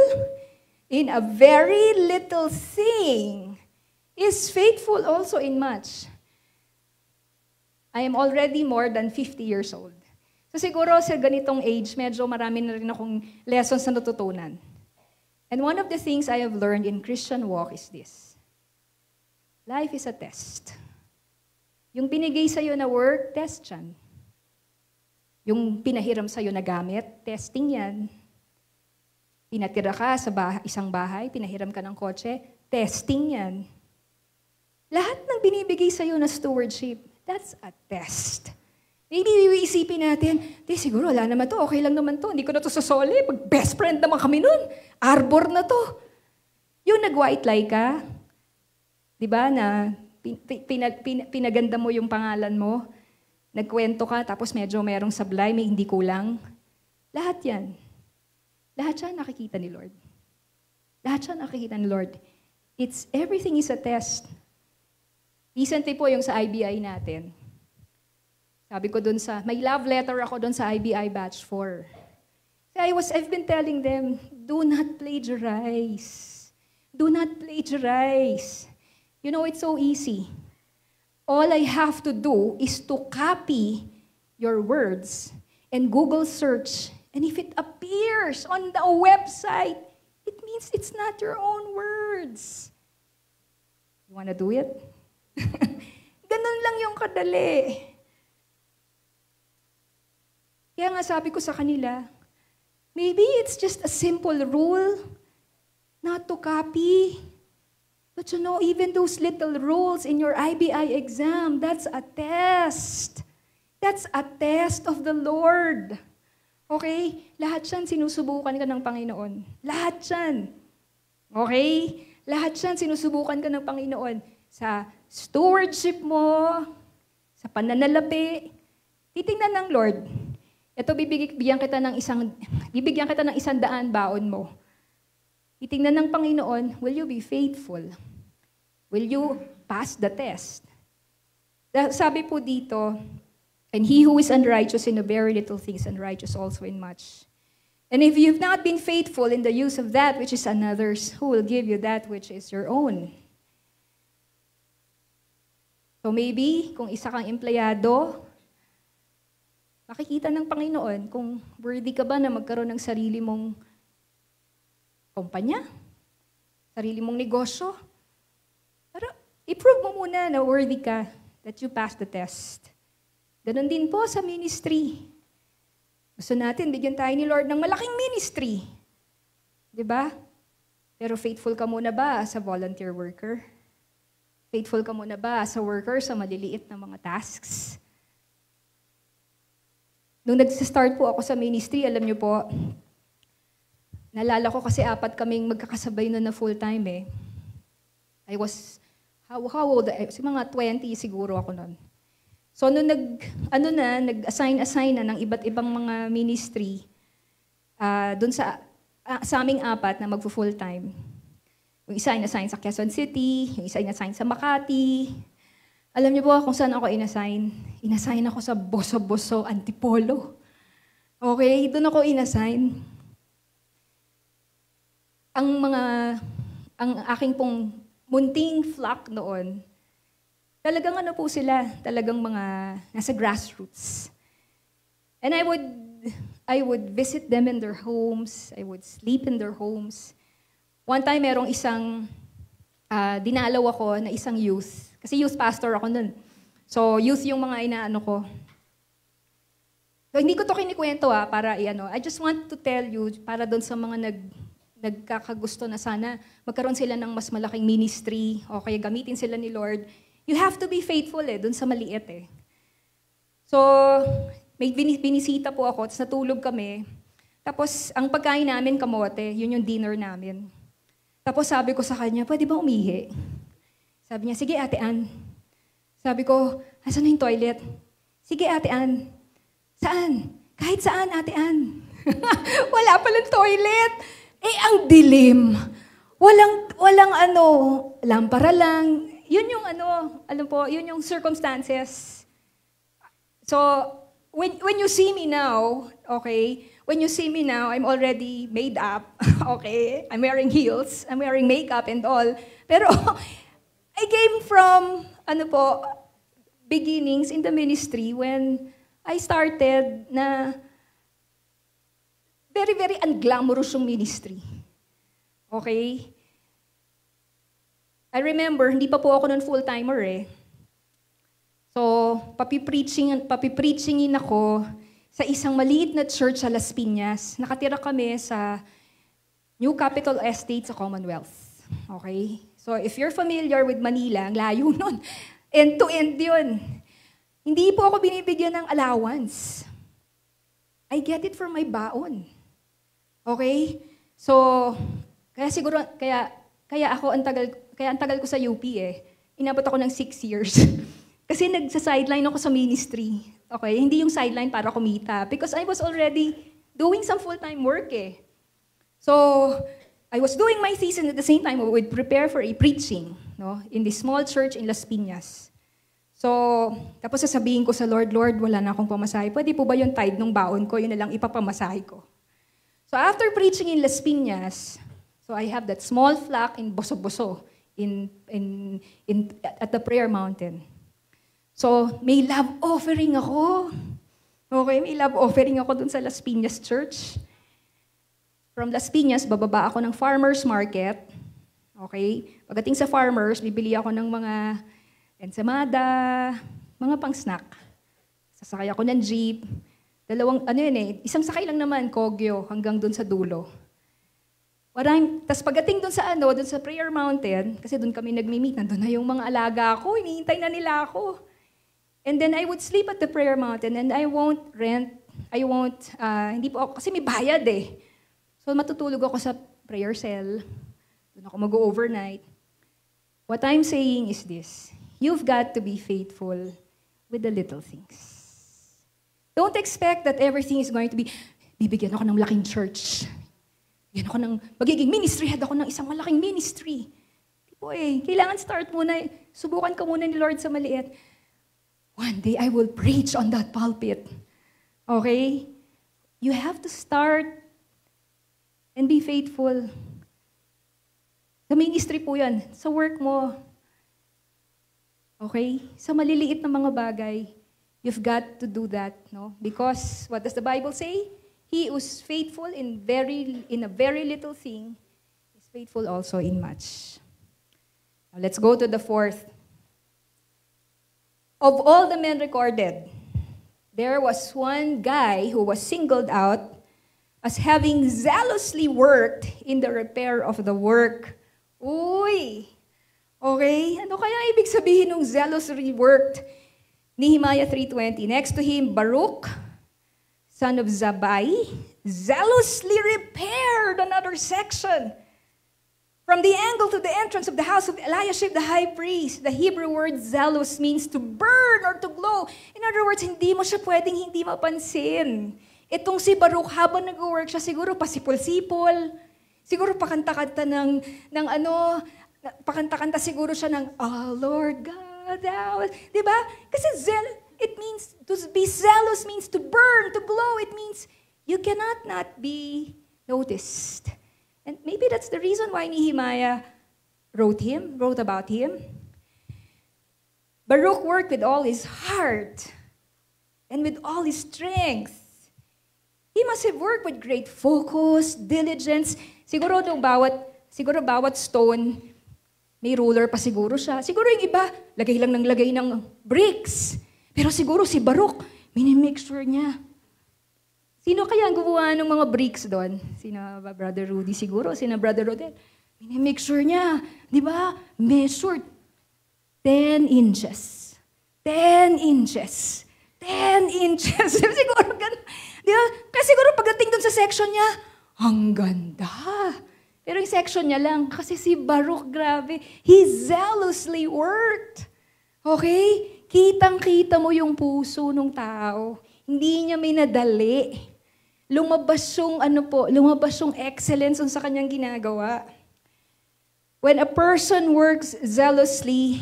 in a very little thing is faithful also in much. I am already more than 50 years old. So siguro sa ganitong age, medyo marami na rin akong lessons na natutunan. And one of the things I have learned in Christian walk is this. Life is a test. Yung binigay sa'yo na work, test yan. Yung pinahiram sa'yo na gamit, testing yan. Pinatira ka sa isang bahay, pinahiram ka ng kotse, testing yan. Lahat ng binibigay sa'yo na stewardship, that's a test. Maybe iisipin natin, siguro wala naman to, okay lang naman to, hindi ko na to sasoli, best friend naman kami nun, arbor na to. Yung nag-white lie ka, di ba, na pinaganda mo yung pangalan mo, nagkwento ka, tapos medyo merong sablay, may hindi kulang. Lahat yan. Lahat siya nakikita ni Lord. Lahat siya nakikita ni Lord. Everything is a test. Recently po yung sa IBI natin. Sabi ko dun may love letter ako dun sa IBI Batch 4. I've been telling them, do not plagiarize. Do not plagiarize. You know, it's so easy. All I have to do is to copy your words and Google search. And if it appears on the website, it means it's not your own words. You wanna do it? Ganun lang yung kadali. Kaya nga sabi ko sa kanila, maybe it's just a simple rule not to copy. But you know, even those little rules in your IBI exam, that's a test. That's a test of the Lord. Okay? Lahat yan sinusubukan ka ng Panginoon. Lahat yan. Okay? Lahat yan sinusubukan ka ng Panginoon. Sa stewardship mo, sa pananalapi. Titingnan ng Lord. Ito, bibigyan kita ng 100 baon mo. Titingnan ng Panginoon, will you be faithful? Will you pass the test? Sabi po dito, and he who is unrighteous in a very little things, unrighteous also in much. And if you've not been faithful in the use of that which is another's, who will give you that which is your own? So maybe, kung isa kang empleyado, makikita ng Panginoon kung worthy ka ba na magkaroon ng sarili mong kumpanya, sarili mong negosyo. Pero i-prove mo muna na worthy ka, that you pass the test. Ganon din po sa ministry. Gusto natin, bigyan tayo ni Lord ng malaking ministry. Diba? Pero faithful ka muna ba as a volunteer worker? Faithful ka muna ba as a worker sa maliliit na mga tasks? Nung nag-start po ako sa ministry, alam niyo po, naalala ko kasi 4 kaming magkakasabay na full-time eh. I was, how old? Mga 20 siguro ako noon. So, nung nag-assign na ng iba't ibang mga ministry, dun sa aming 4 na magpo-full-time. Yung isa in-assign sa Quezon City, yung isa in-assign sa Makati. Alam niyo po kung saan ako in-assign? In-assign ako sa Boso-Boso, Antipolo. Okay, doon ako in-assign. Ang aking pong munting flock noon, talagang ano po sila, talagang mga nasa grassroots. And I would visit them in their homes, I would sleep in their homes. One time, merong isang dinalaw ako na isang youth. Kasi youth pastor ako nun. So, youth yung mga inaano ko. So, hindi ko to kinikwento para I just want to tell you, para doon sa mga nagkakagusto na sana magkaroon sila ng mas malaking ministry o kaya gamitin sila ni Lord, you have to be faithful doon sa maliit eh. So, may binisita po ako, tapos natulog kami. Tapos, ang pagkain namin kamote, yun yung dinner namin. Tapos sabi ko sa kanya, pwede ba umihi? Sabi niya, sige Ate Ann. Sabi ko, asan na yung toilet? Sige Ate Ann. Saan? Kahit saan Ate Ann. Wala palang toilet. Eh, ang dilim. Walang lampara lang. Yun yung yun yung circumstances. So, when you see me now, okay, when you see me now, I'm already made up, okay? I'm wearing heels, I'm wearing makeup and all. Pero, I came from, beginnings in the ministry when I started na very, very unglamorous yung ministry. Okay? I remember, hindi pa po ako nun full-timer eh. So, papipreachingin ako sa isang maliit na church sa Las Piñas. Nakatira kami sa New Capital Estate sa Commonwealth. Okay? So, if you're familiar with Manila, ang layo nun. End-to-end yun. Hindi po ako binibigyan ng allowance. I get it from my baon. Okay? So, kaya ang tagal ko sa UP eh. Inabot ako ng 6 years. Kasi nagsa-sideline ako sa ministry. Okay? Hindi yung sideline para kumita. Because I was already doing some full-time work eh. So, I was doing my season at the same time. I would prepare for a preaching in this small church in Las Piñas. So, tapos sasabihin ko sa Lord, wala na akong pamasahe. Pwede po ba yung tithe ng baon ko? Yun na lang ipapamasahe ko. So, after preaching in Las Piñas, so So I have that small flock in Boso-Boso, at the prayer mountain. So may love offering ako. Okay, may love offering ako dun sa Las Piñas Church. From Las Piñas, bababa ako ng farmer's market. Okay? Pagdating sa farmers, bibili ako ng mga ensamada, mga pang-snack. Sasakay ako ng jeep. Isang sakay lang naman, Kogyo, hanggang dun sa dulo. Tapos pagdating dun sa prayer mountain, kasi dun kami nagmi-meet, nandun na yung mga alaga ko, hinihintay na nila ako. And then I would sleep at the prayer mountain and I won't rent, hindi po ako, kasi may bayad eh. So matutulog ako sa prayer cell, doon ako mag-overnight. What I'm saying is this, you've got to be faithful with the little things. Don't expect that everything is going to be, bibigyan ako ng malaking church. Bibigyan ako ng, magiging ministry head ako ng isang malaking ministry. Di po kailangan start muna, subukan ka muna ni Lord sa maliit. One day, I will preach on that pulpit. Okay? You have to start and be faithful. Sa ministry po yan. Sa work mo. Okay? Sa maliliit na mga bagay, you've got to do that. No? Because, what does the Bible say? He who's faithful in a very little thing is faithful also in much. Now, let's go to the fourth. Of all the men recorded, there was one guy who was singled out as having zealously worked in the repair of the work. Uy! Okay? Ano kaya ibig sabihin ng zealously worked? Nehemiah 3:20. Next to him, Baruch, son of Zabai, zealously repaired another section. From the angle to the entrance of the house of Eliashib the high priest, the Hebrew word zealous means to burn or to glow. In other words, hindi mo siya pwedeng hindi mapansin. Itong si Baruch, habang nag-work siya, siguro pasipol-sipol, siguro pakanta-kanta pakanta-kanta siguro siya ng, oh Lord God, diba? Kasi it means, to be zealous means to burn, to glow. It means you cannot not be noticed. And maybe that's the reason why Nehemiah wrote about him. Baruch worked with all his heart and with all his strength. He must have worked with great focus, diligence. Siguro bawat stone, may ruler pa siguro siya. Siguro yung iba, lagay lang ng lagay ng bricks. Pero siguro si Baruch, minimake sure niya. Sino kaya ang gumawa ng mga bricks doon? Sina Brother Rudy siguro, sina Brother Rodel. Make sure niya, di ba? Measured 10 inches. 10 inches. 10 inches. Siguro ganun. Di ba? Kasi siguro pagdating doon sa section niya, ang ganda. Pero yung section niya lang, kasi si Baruch, grabe, he zealously worked. Okay? Kitang-kita mo yung puso ng tao. Hindi niya may nadali. Lumabas yung excellence sa kanyang ginagawa. When a person works zealously,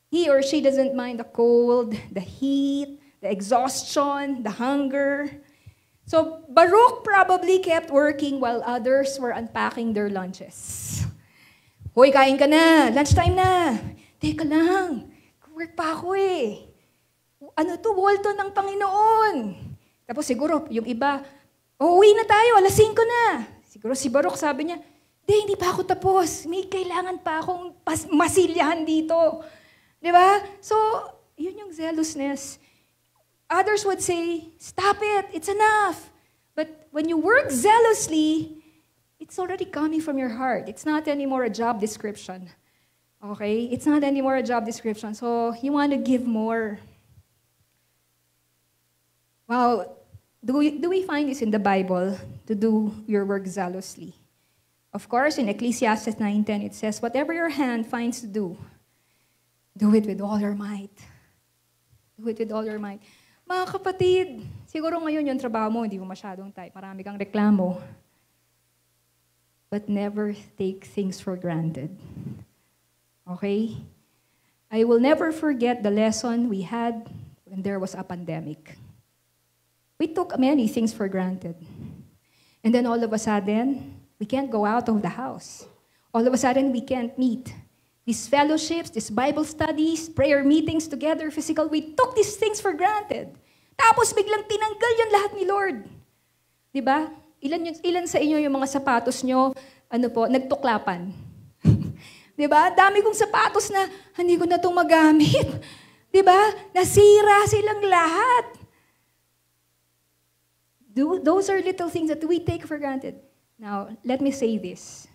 he or she doesn't mind the cold, the heat, the exhaustion, the hunger. So Baruch probably kept working while others were unpacking their lunches. Hoy, kain ka na, lunchtime na. Teka lang, work pa ako eh. Walto ng Panginoon. Tapos siguro, yung iba, uwi na tayo, 5:00 na. Siguro si Baruch sabi niya, hindi pa ako tapos. May kailangan pa akong masilyahan dito. Di ba? So, yun yung zealousness. Others would say, stop it, it's enough. But when you work zealously, it's already coming from your heart. It's not anymore a job description. Okay? It's not anymore a job description. So, you want to give more. Wow, do we find this in the Bible, to do your work zealously? Of course, in Ecclesiastes 9:10, it says, whatever your hand finds to do it with all your might. Do it with all your might. Mga kapatid, siguro ngayon yung trabaho mo, hindi mo masyadong type. Marami kang reklamo. But never take things for granted. Okay? I will never forget the lesson we had when there was a pandemic. We took many things for granted. And then all of a sudden, We can't go out of the house. All of a sudden, we can't meet. These fellowships, these Bible studies, prayer meetings together, physical, we took these things for granted. Tapos biglang tinanggal yun lahat ni Lord. Di ba? Ilan sa inyo yung mga sapatos nyo, nagtuklapan? Di ba? Dami kong sapatos na hindi ko na itong magamit. Di ba? Nasira silang lahat. Those are little things that we take for granted. Now, let me say this.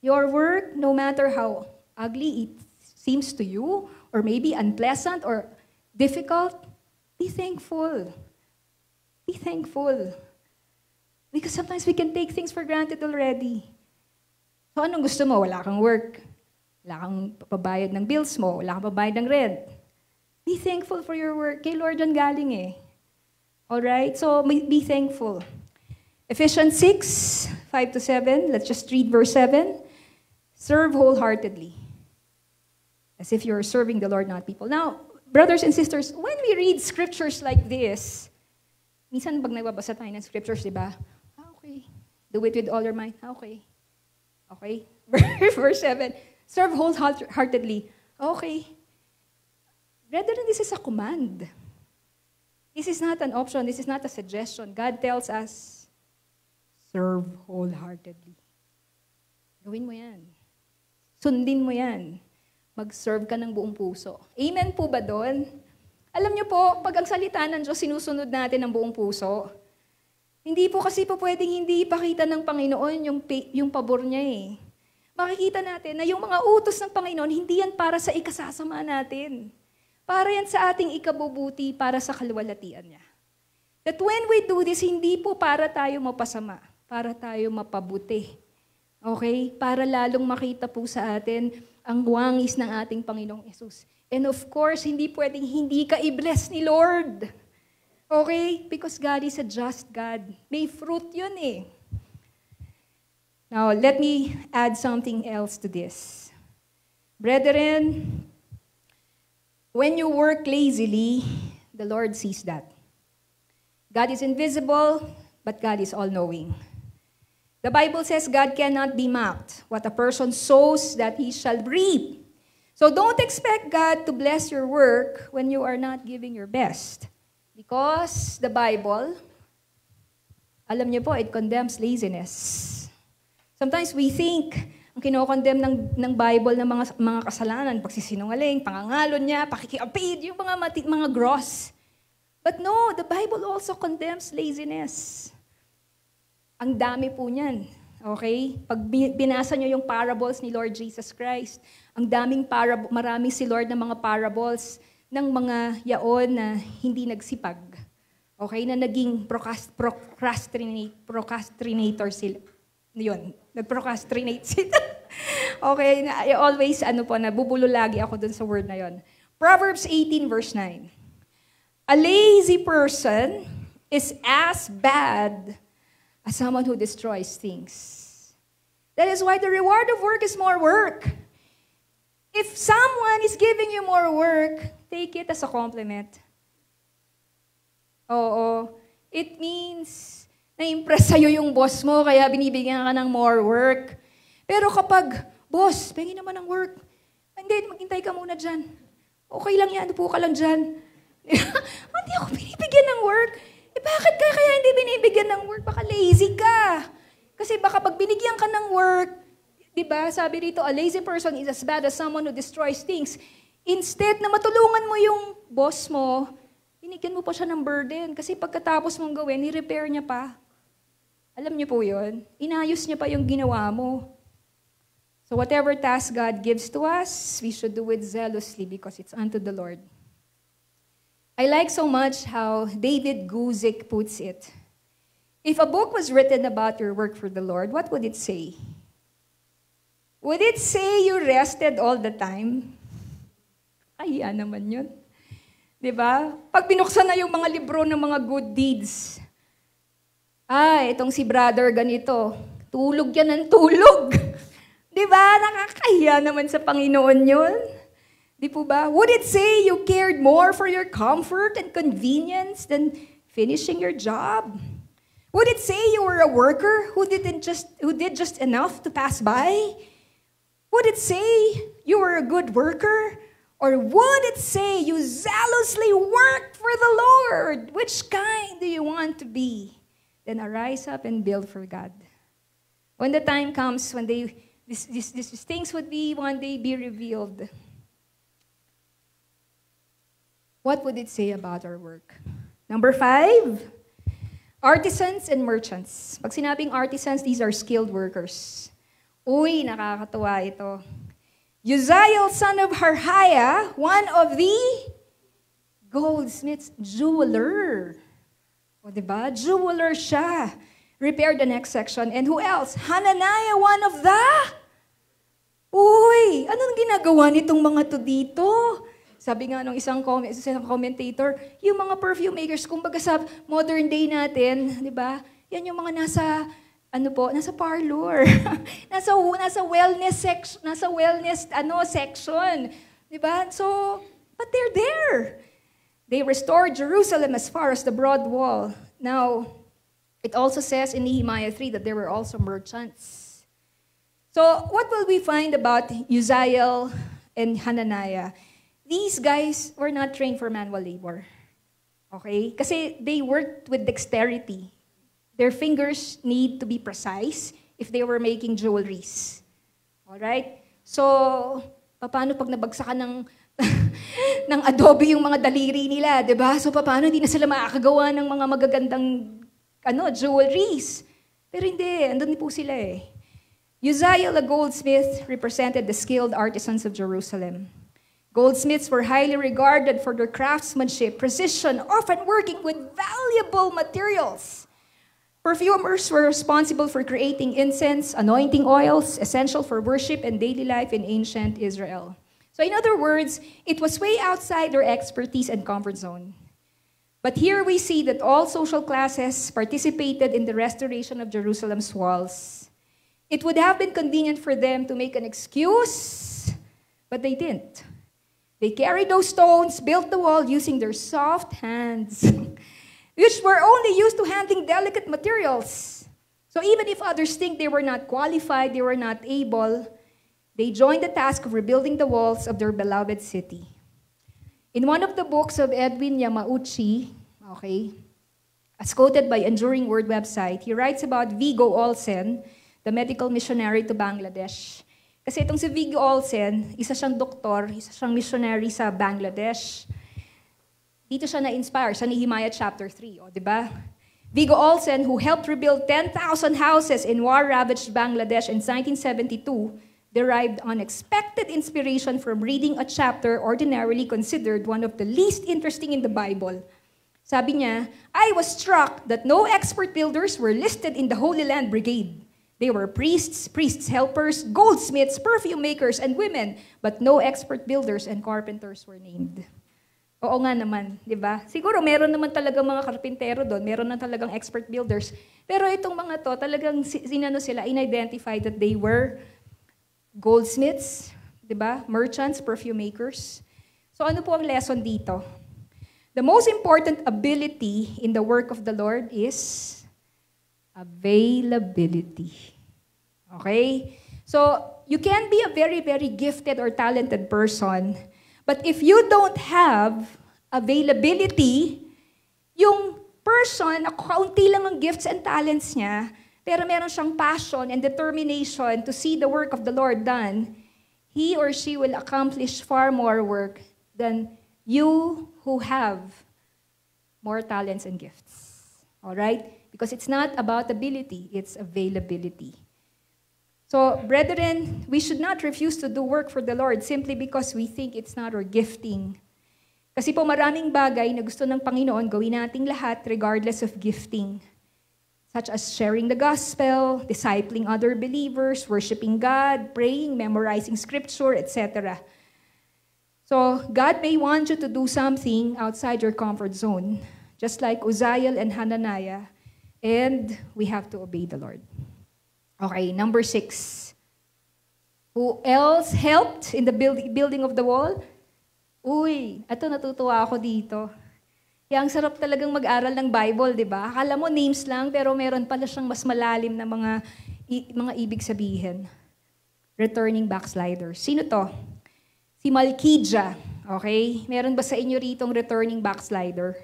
Your work, no matter how ugly it seems to you, or maybe unpleasant or difficult, be thankful. Be thankful. Because sometimes we can take things for granted already. So anong gusto mo? Wala kang work. Wala kang pabayad ng bills mo. Wala kang pabayad ng rent. Be thankful for your work. Kay Lord yan galing eh. Alright? So, be thankful. Ephesians 6, 5-7. Let's just read verse 7. Serve wholeheartedly. As if you're serving the Lord, not people. Now, brothers and sisters, when we read scriptures like this, minsan pag nagbabasa tayo ng scriptures, di ba? Okay. Do it with all your might. Okay. Okay. Verse 7. Serve wholeheartedly. Okay. Brethren, this is a command. This is not an option. This is not a suggestion. God tells us, serve wholeheartedly. Gawin mo yan. Sundin mo yan. Mag-serve ka ng buong puso. Amen po ba doon? Alam niyo po, pag ang salita ng Diyos, sinusunod natin ng buong puso. Hindi po kasi po pwedeng hindi ipakita ng Panginoon yung pabor niya eh. Makikita natin na yung mga utos ng Panginoon, hindi yan para sa ikasasama natin. Para yan sa ating ikabubuti, para sa kaluwalhatian niya. That when we do this, hindi po para tayo mapasama, para tayo mapabuti. Okay? Para lalong makita po sa atin ang wangis ng ating Panginoong Yesus. And of course, hindi pwedeng hindi ka i-bless ni Lord. Okay? Because God is a just God. May fruit yun eh. Now, let me add something else to this. Brethren, when you work lazily, the Lord sees that. God is invisible, but God is all-knowing. The Bible says God cannot be mocked. What a person sows, that he shall reap. So don't expect God to bless your work when you are not giving your best. Because the Bible, alam niyo po, it condemns laziness. Sometimes we think, ang kinokondemn ng Bible ng mga kasalanan, pagsisinungaling, pangangalon niya, pakikiapid, yung mga gross. But no, the Bible also condemns laziness. Ang dami po niyan. Okay? Pag binasa niyo yung parables ni Lord Jesus Christ, ang marami si Lord ng mga parables ng mga yaon na hindi nagsipag. Okay? Na naging procrastinator sila. Yun, nag-procrastinate sila. Okay, I always, nabubulo lagi ako dun sa word na yon. Proverbs 18 verse 9. A lazy person is as bad as someone who destroys things. That is why the reward of work is more work. If someone is giving you more work, take it as a compliment. Oo. It means na-impress sa'yo yung boss mo, kaya binibigyan ka ng more work. Pero kapag, boss, pengi naman ng work. Hindi, maghintay ka muna dyan. Okay lang yan, upo ka lang dyan. Hindi ako binibigyan ng work. Bakit ka kaya hindi binibigyan ng work? Baka lazy ka. Kasi baka pag binigyan ka ng work, di ba, sabi rito, a lazy person is as bad as someone who destroys things. Instead na matulungan mo yung boss mo, binigyan mo pa siya ng burden. Kasi pagkatapos mong gawin, ni-repair niya pa. Alam niyo po yun? Inayos niya pa yung ginawa mo. So whatever task God gives to us, we should do it zealously because it's unto the Lord. I like so much how David Guzik puts it. If a book was written about your work for the Lord, what would it say? Would it say you rested all the time? Ay, naman yun. Diba? Pag binuksan na yung mga libro ng mga good deeds, itong si brother ganito, tulog yan ng tulog. Diba? Nakakahiya naman sa Panginoon yun. Di po ba? Would it say you cared more for your comfort and convenience than finishing your job? Would it say you were a worker who did just enough to pass by? Would it say you were a good worker? Or would it say you zealously worked for the Lord? Which kind do you want to be? Then arise up and build for God. When the time comes, when these things would be one day be revealed, what would it say about our work? Number 5, artisans and merchants. Pag sinabing artisans, these are skilled workers. Uy, nakakatuwa ito. Uzziel, son of Harhaiah, one of the goldsmiths, jeweler. O diba? Jeweler siya. Repair the next section. And who else? Hananiah, one of the... Uy, anong ginagawa nitong mga to dito? Sabi nga nung isang commentator, yung mga perfume makers, kumbaga sa modern day natin, di ba? Yan yung mga nasa parlor. nasa wellness section. Di ba? So, but they're there. They restored Jerusalem as far as the broad wall. Now, it also says in Nehemiah 3 that there were also merchants. So, what will we find about Uzziel and Hananiah? These guys were not trained for manual labor. Okay? Kasi they worked with dexterity. Their fingers need to be precise if they were making jewelries. Alright? So, paano pag nabagsakan ng adobe yung mga daliri nila, 'di ba? So paano hindi na sila makakagawa ng mga magagandang jewelries? Pero hindi, andun po sila eh. Uzziel, a goldsmith, represented the skilled artisans of Jerusalem. Goldsmiths were highly regarded for their craftsmanship, precision, often working with valuable materials. Perfumers were responsible for creating incense, anointing oils, essential for worship and daily life in ancient Israel. So in other words, it was way outside their expertise and comfort zone. But here we see that all social classes participated in the restoration of Jerusalem's walls. It would have been convenient for them to make an excuse, but they didn't. They carried those stones, built the wall using their soft hands, which were only used to handling delicate materials. So even if others think they were not qualified, they were not able, they joined the task of rebuilding the walls of their beloved city. In one of the books of Edwin Yamauchi, as quoted by Enduring Word website, he writes about Viggo Olsen, the medical missionary to Bangladesh. Kasi itong si Viggo Olsen, isa siyang doktor, isa siyang missionary sa Bangladesh. Dito siya na-inspire sa Nehemiah chapter 3, di ba? Viggo Olsen, who helped rebuild 10,000 houses in war-ravaged Bangladesh in 1972, derived unexpected inspiration from reading a chapter ordinarily considered one of the least interesting in the Bible. Sabi niya, I was struck that no expert builders were listed in the Holy Land Brigade. They were priests, priests' helpers, goldsmiths, perfume makers, and women, but no expert builders and carpenters were named. Oo nga naman, di ba? Siguro meron naman talagang mga karpintero doon, meron na talagang expert builders, pero itong mga to, talagang sila, in-identify that they were goldsmiths, di ba? Merchants, perfume makers. So ano po ang lesson dito? The most important ability in the work of the Lord is availability. Okay? So, you can be a very, very gifted or talented person, but if you don't have availability, yung person, kaunti lang ang gifts and talents niya, pero meron siyang passion and determination to see the work of the Lord done, he or she will accomplish far more work than you who have more talents and gifts. All right? Because it's not about ability, it's availability. So, brethren, we should not refuse to do work for the Lord simply because we think it's not our gifting. Kasi po maraming bagay na gusto ng Panginoon gawin nating lahat regardless of gifting. Such as sharing the gospel, discipling other believers, worshiping God, praying, memorizing scripture, etc. So, God may want you to do something outside your comfort zone, just like Uzziel and Hananiah, and we have to obey the Lord. Okay, number 6. Who else helped in the building of the wall? Uy, ito natutuwa ako dito. Kaya ang sarap talagang mag-aral ng Bible, di ba? Akala mo names lang, pero meron pala siyang mas malalim na mga ibig sabihin. Returning backsliders. Sino to? Si Malkijah. Okay? Meron ba sa inyo ritong returning backslider?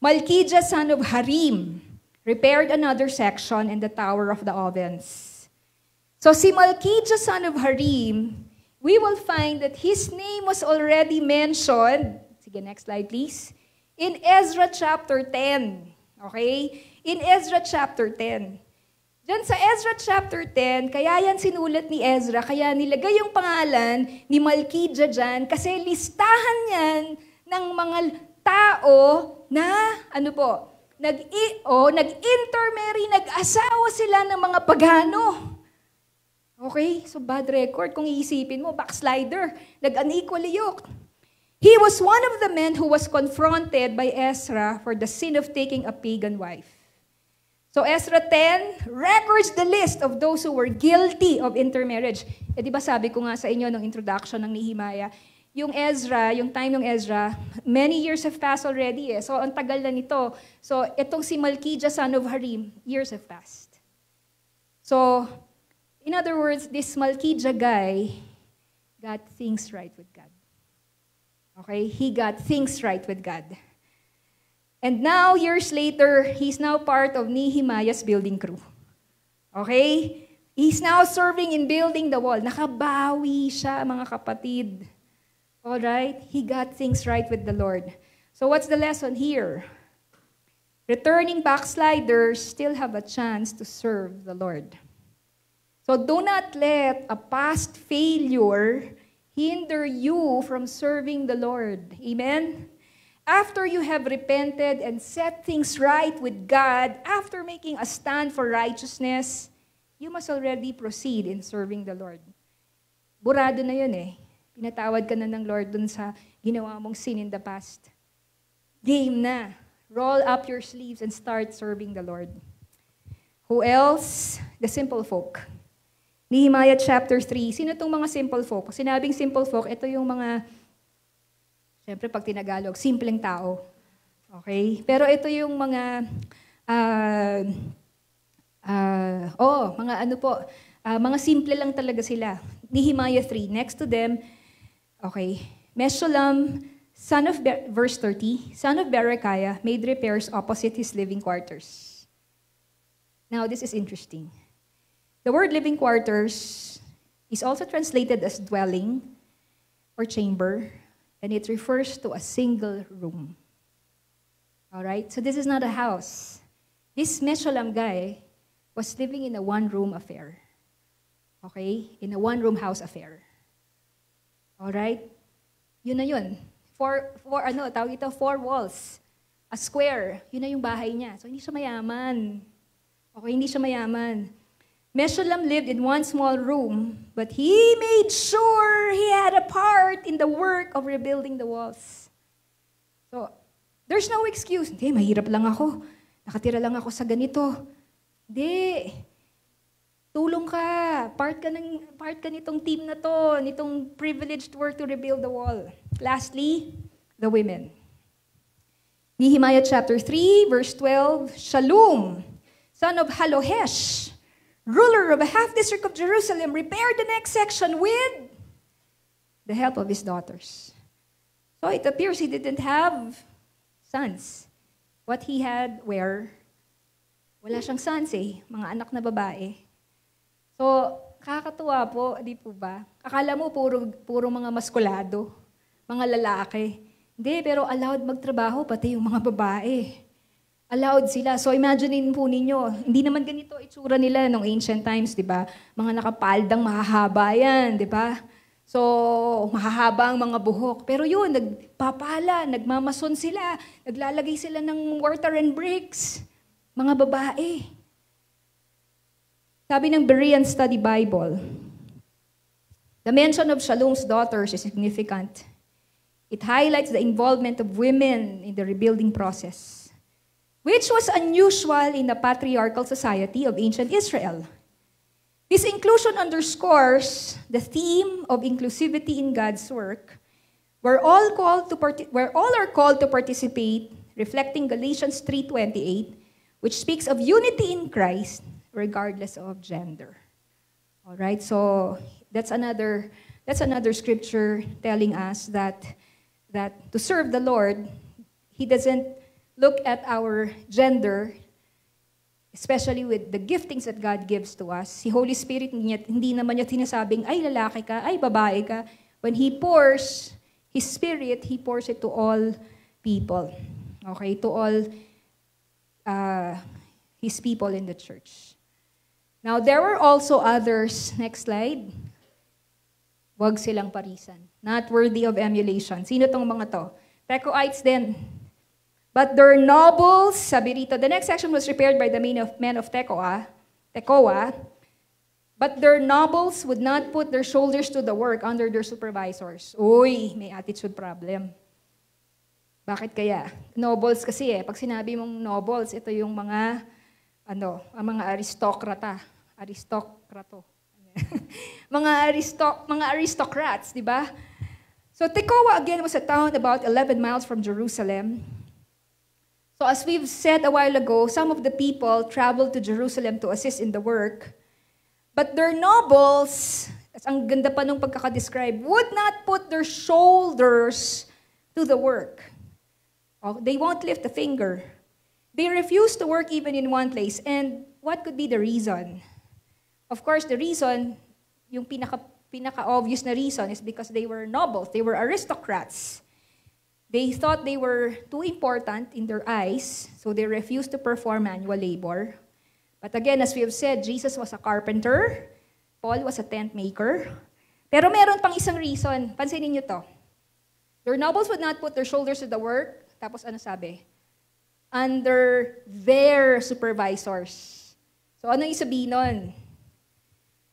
Malkijah, son of Harim, repaired another section in the Tower of the Ovens. So si Malkijah, son of Harim, we will find that his name was already mentioned. Sige, next slide please. In Ezra chapter 10. Okay? In Ezra chapter 10. Diyan sa Ezra chapter 10, kaya yan sinulat ni Ezra, kaya nilagay yung pangalan ni Malkijah dyan, kasi listahan yan ng mga tao na, nag-intermarry, nag-asawa sila ng mga pagano. Okay? So bad record, kung iisipin mo, backslider, nag-unequally yoked. He was one of the men who was confronted by Ezra for the sin of taking a pagan wife. So Ezra 10 records the list of those who were guilty of intermarriage. Di ba sabi ko nga sa inyo nung introduction ng Nehemiah, yung time ng Ezra, many years have passed already So ang tagal na nito. So itong si Malkijah, son of Harim, years have passed. So, in other words, this Malkijah guy got things right with God. Okay? He got things right with God. And now, years later, he's now part of Nehemiah's building crew. Okay? He's now serving in building the wall. Nakabawi siya, mga kapatid. Alright? He got things right with the Lord. So what's the lesson here? Returning backsliders still have a chance to serve the Lord. So do not let a past failure hinder you from serving the Lord. Amen? After you have repented and set things right with God, after making a stand for righteousness, you must already proceed in serving the Lord. Burado na yun Pinatawad ka na ng Lord dun sa ginawa mong sin in the past. Game na. Roll up your sleeves and start serving the Lord. Who else? The simple folk. Nehemiah chapter 3. Sino itong mga simple folk? Sinabing simple folk, ito yung mga, siyempre pag tinagalog, simpleng tao. Okay? Pero ito yung mga, mga simple lang talaga sila. Nehemiah 3. Next to them, okay, Meshullam, verse 30, son of Berechiah, made repairs opposite his living quarters. Now, this is interesting. The word living quarters is also translated as dwelling or chamber, and it refers to a single room. All right? So this is not a house. This Meshullam guy was living in a one-room affair. Okay? In a one-room house affair. All right? Yun na yun. Four walls. A square. Yun na yung bahay niya. So hindi siya mayaman. Okay, hindi siya mayaman. Meshullam lived in one small room, but he made sure he had a part in the work of rebuilding the walls. So, there's no excuse. Hindi, mahirap lang ako. Nakatira lang ako sa ganito. Hindi. Tulong ka. Part ka nitong team na to, nitong privileged work to rebuild the wall. Lastly, the women. Nehemiah chapter 3, verse 12, Shallum, son of Halohesh, ruler of a half-district of Jerusalem, repaired the next section with the help of his daughters. So it appears he didn't have sons. What he had were, wala siyang sons mga anak na babae. So, kakatuwa po, di po ba? Akala mo puro mga maskulado, mga lalaki. Hindi, pero allowed magtrabaho pati yung mga babae. Allowed sila. So imaginein po ninyo, hindi naman ganito itsura nila nung ancient times, di ba? Mga nakapaldang mahahaba yan, di ba? So, mahahaba ang mga buhok. Pero yun, nagpapala, nagmamason sila, naglalagay sila ng mortar and bricks. Mga babae. Sabi ng Berean Study Bible, the mention of Shallum's daughters is significant. It highlights the involvement of women in the rebuilding process, which was unusual in the patriarchal society of ancient Israel. This inclusion underscores the theme of inclusivity in God's work, where all are called to participate reflecting Galatians 3:28, which speaks of unity in Christ regardless of gender. All right, so that's another scripture telling us that to serve the Lord, He doesn't look at our gender, especially with the giftings that God gives to us. Si Holy Spirit, hindi naman niya sinasabing, ay lalaki ka, ay babae ka. When He pours His Spirit, He pours it to all people. Okay, to all His people in the church. Now, there were also others. Next slide. Huwag silang parisan. Not worthy of emulation. Sino tong mga to? Tekoites din. But their nobles, sabi rito, the next section was prepared by the men of Tekoa. But their nobles would not put their shoulders to the work under their supervisors. Uy, may attitude problem. Bakit kaya? Nobles kasi pag sinabi mong nobles, ito yung mga, ang mga aristokrato. mga aristocrats, di ba? So Tekoa again was a town about 11 miles from Jerusalem. So as we've said a while ago, some of the people traveled to Jerusalem to assist in the work. But their nobles, ang ganda pa nung pagkakadescribe, would not put their shoulders to the work. They won't lift a finger. They refuse to work even in one place. And what could be the reason? Of course, the reason, yung pinaka-obvious na reason is because they were nobles, they were aristocrats. They thought they were too important in their eyes, so they refused to perform manual labor. But again, as we have said, Jesus was a carpenter, Paul was a tent maker. Pero meron pang isang reason, pansinin niyo to. Their nobles would not put their shoulders to the work, tapos ano sabi? Under their supervisors. So ano yung sabihin nun?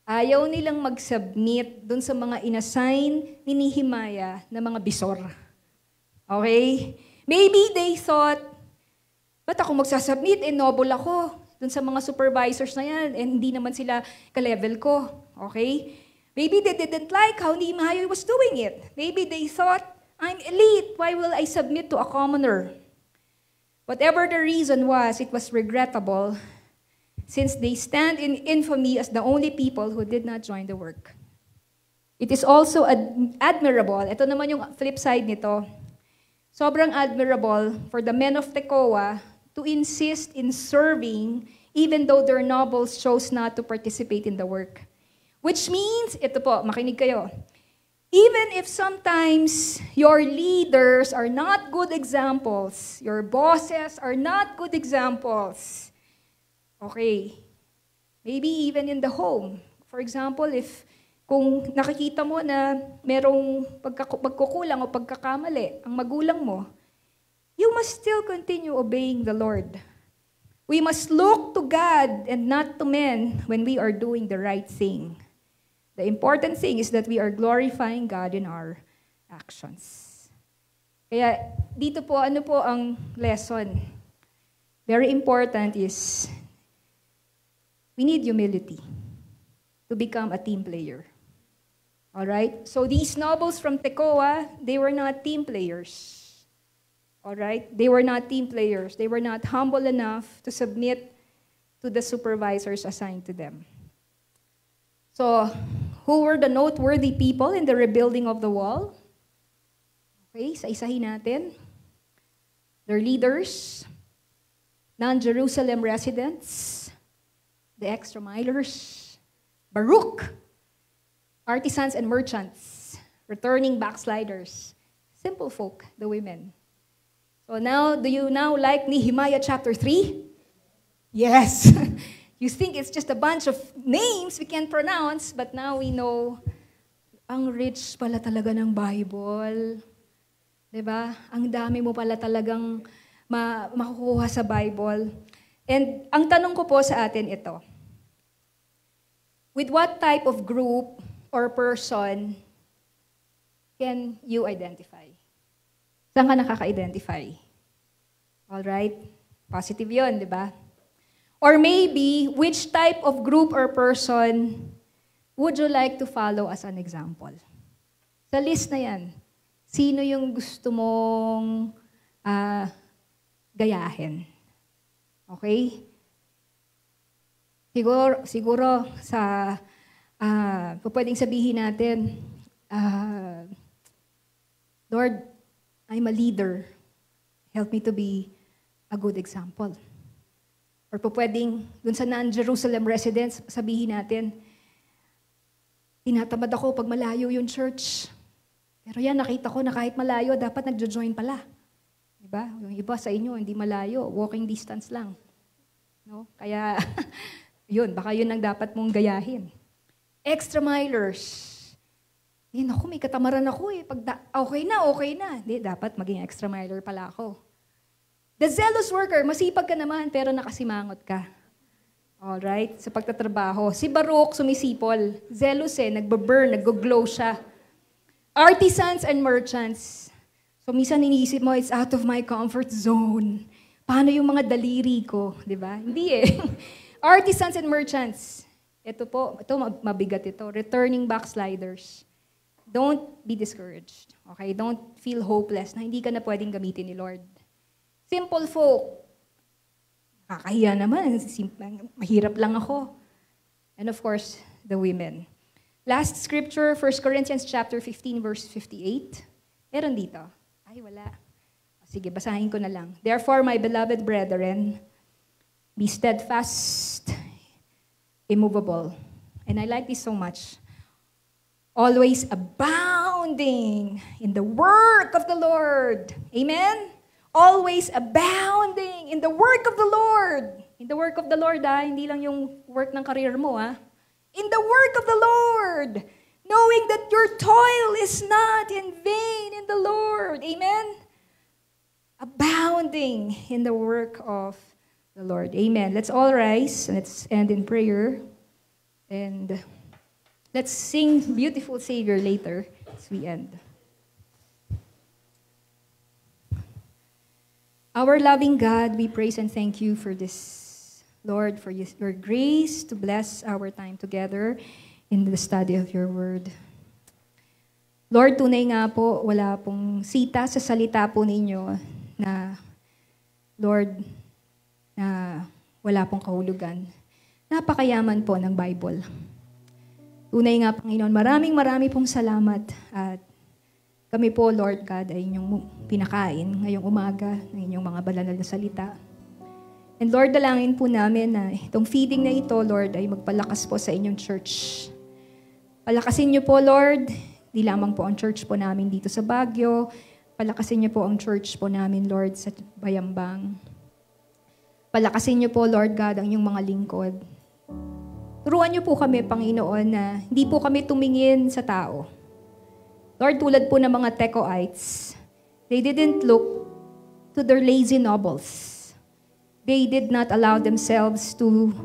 Ayaw nilang mag-submit dun sa mga inassign ni Nehemiah na mga bisor. Okay? Maybe they thought, ba't ako magsasubmit? Noble ako dun sa mga supervisors na yan. And hindi naman sila ka-level ko. Okay? Maybe they didn't like how Nehemiah was doing it. Maybe they thought, I'm elite. Why will I submit to a commoner? Whatever the reason was, it was regrettable since they stand in infamy as the only people who did not join the work. It is also admirable. Ito naman yung flip side nito. Sobrang admirable for the men of Tekoa to insist in serving even though their nobles chose not to participate in the work. Which means, ito po, makinig kayo, even if sometimes your leaders are not good examples, your bosses are not good examples, okay, maybe even in the home. For example, kung nakikita mo na merong pagkukulang o pagkakamali ang magulang mo, you must still continue obeying the Lord. We must look to God and not to men when we are doing the right thing. The important thing is that we are glorifying God in our actions. Kaya dito po, ano po ang lesson? Very important is we need humility to become a team player. All right? So these nobles from Tekoa, they were not team players. All right? They were not team players. They were not humble enough to submit to the supervisors assigned to them. So, who were the noteworthy people in the rebuilding of the wall? Okay, isa-isahin natin. Their leaders, non-Jerusalem residents, the extra-milers, Baruch, artisans and merchants, returning backsliders, simple folk, the women. So now, do you now like Nehemiah chapter 3? Yes. You think it's just a bunch of names we can pronounce, but now we know, ang rich pala talaga ng Bible. Diba? Ang dami mo pala talagang makukuha sa Bible. And ang tanong ko po sa atin ito, with what type of group or person can you identify? Saan ka nakaka-identify? Alright? Positive yun, di ba? Or maybe, which type of group or person would you like to follow as an example? Sa list na yan, sino yung gusto mong gayahin. Okay? Siguro sa pwedeng sabihin natin, Lord, I'm a leader. Help me to be a good example. Or pwedeng dun sa non-Jerusalem residents, sabihin natin, tinatamad ako pag malayo yung church. Pero yan, nakita ko na kahit malayo, dapat nagjo-join pala. Diba? Yung iba sa inyo, hindi malayo. Walking distance lang. No? Kaya, yun, baka yun ang dapat mong gayahin. Extra milers. Naku, may katamaran ako eh. Okay na. Hindi, dapat maging extra miler pala ako. The zealous worker, masipag ka naman, pero nakasimangot ka. Alright? Sa pagtatrabaho. Si Baruch, sumisipol. Zealous nagbaburn, nag-glow siya. Artisans and merchants. So, minsan iniisip mo, it's out of my comfort zone. Paano yung mga daliri ko? Diba? Hindi Artisans and merchants. Ito mabigat ito. Returning backsliders. Don't be discouraged. Okay? Don't feel hopeless na hindi ka na pwedeng gamitin ni Lord. Simple folk. Kakahiya naman. Mahirap lang ako. And of course, the women. Last scripture, 1 Corinthians chapter 15, verse 58. Meron dito. Ay, wala. Sige, basahin ko na lang. Therefore, my beloved brethren, be steadfast, immovable. And I like this so much. Always abounding in the work of the Lord. Amen? Always abounding in the work of the Lord. In the work of the Lord, hindi lang yung work ng career mo, In the work of the Lord, knowing that your toil is not in vain in the Lord. Amen? Abounding in the work of the Lord. Amen. Let's all rise and let's end in prayer. And let's sing Beautiful Savior later as we end. Our loving God, we praise and thank you for this, Lord, for your grace to bless our time together in the study of your word. Lord, tunay nga po, wala pong sita sa salita po ninyo na, Lord, na wala pong kahulugan. Napakayaman po ng Bible. Tunay nga, Panginoon, maraming pong salamat at kami po, Lord God, ay inyong pinakain ngayong umaga ng inyong mga banal na salita. And Lord, dalangin po namin na itong feeding na ito, Lord, ay magpalakas po sa inyong church. Palakasin niyo po, Lord, di lamang po ang church po namin dito sa Baguio, palakasin niyo po ang church po namin, Lord, sa Bayambang. Palakasin niyo po, Lord God, ang inyong mga lingkod. Turuan niyo po kami, Panginoon, na hindi po kami tumingin sa tao. Lord, tulad po ng mga Tekoites, they didn't look to their lazy nobles. They did not allow themselves to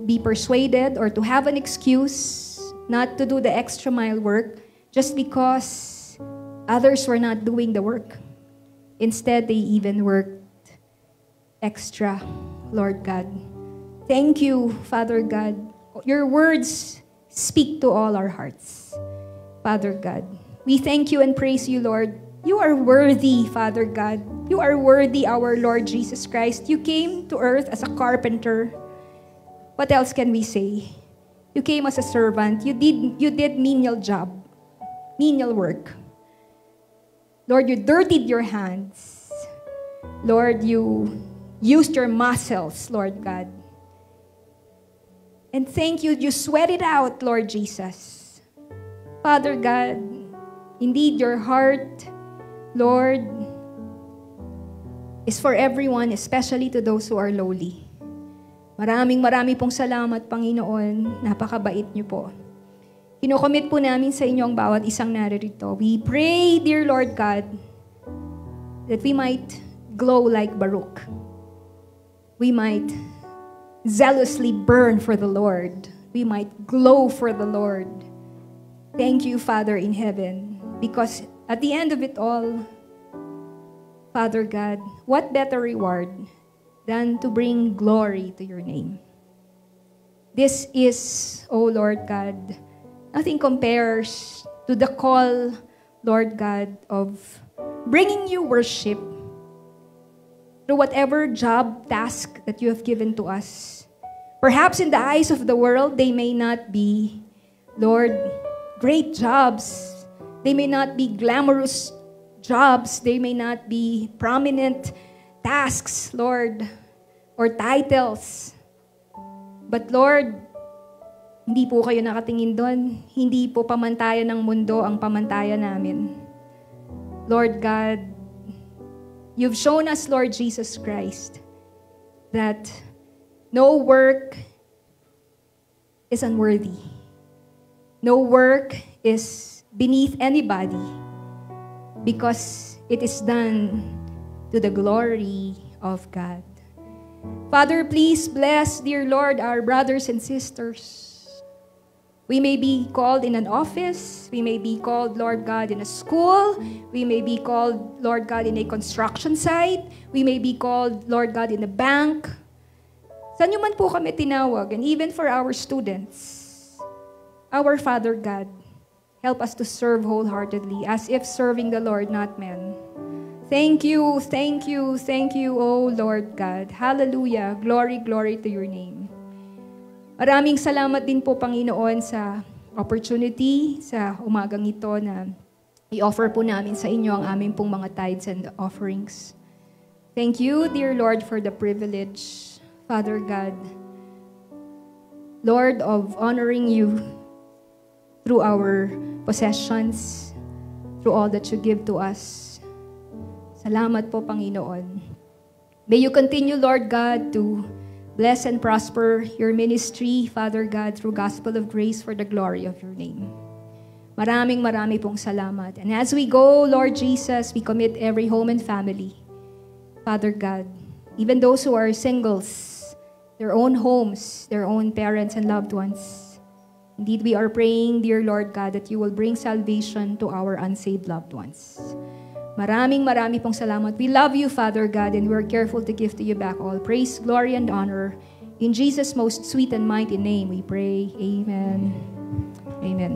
be persuaded or to have an excuse not to do the extra mile work just because others were not doing the work. Instead, they even worked extra, Lord God. Thank you, Father God. Your words speak to all our hearts. Father God, we thank you and praise you, Lord. You are worthy, Father God. You are worthy, our Lord Jesus Christ. You came to earth as a carpenter. What else can we say? You came as a servant. You did menial job, menial work. Lord, you dirtied your hands. Lord, you used your muscles, Lord God. And thank you, you sweat it out, Lord Jesus. Father God, indeed your heart, Lord, is for everyone, especially to those who are lowly. Maraming pong salamat, Panginoon. Napakabait niyo po. Kinocommit po namin sa inyo ang bawat isang naririto. We pray, dear Lord God, that we might glow like Baruch. We might zealously burn for the Lord. We might glow for the Lord. Thank you, Father in heaven, because at the end of it all, Father God, what better reward than to bring glory to your name? This is, O Lord God, nothing compares to the call, Lord God, of bringing you worship through whatever job, task that you have given to us. Perhaps in the eyes of the world, they may not be, Lord, great jobs. They may not be glamorous jobs. They may not be prominent tasks, Lord, or titles. But Lord, hindi po kayo nakatingin doon. Hindi po pamantayan ng mundo ang pamantayan namin. Lord God, you've shown us, Lord Jesus Christ, that no work is unworthy. No work is beneath anybody because it is done to the glory of God. Father, please bless, dear Lord, our brothers and sisters. We may be called in an office. We may be called, Lord God, in a school. We may be called, Lord God, in a construction site. We may be called, Lord God, in a bank. Saan nyo man po kami tinawag, and even for our students, our Father God, help us to serve wholeheartedly as if serving the Lord, not men. Thank you, thank you, thank you, oh Lord God. Hallelujah. Glory, glory to your name. Maraming salamat din po, Panginoon, sa opportunity sa umagang ito na i-offer po namin sa inyo ang aming pong mga tithes and offerings. Thank you, dear Lord, for the privilege, Father God, Lord, of honoring you through our possessions, through all that you give to us. Salamat po, Panginoon. May you continue, Lord God, to bless and prosper your ministry, Father God, through Gospel of Grace for the glory of your name. Maraming pong salamat. And as we go, Lord Jesus, we commit every home and family, Father God, even those who are singles, their own homes, their own parents and loved ones. Indeed, we are praying, dear Lord God, that you will bring salvation to our unsaved loved ones. Maraming pong salamat. We love you, Father God, and we're careful to give to you back all praise, glory, and honor. In Jesus' most sweet and mighty name we pray. Amen. Amen.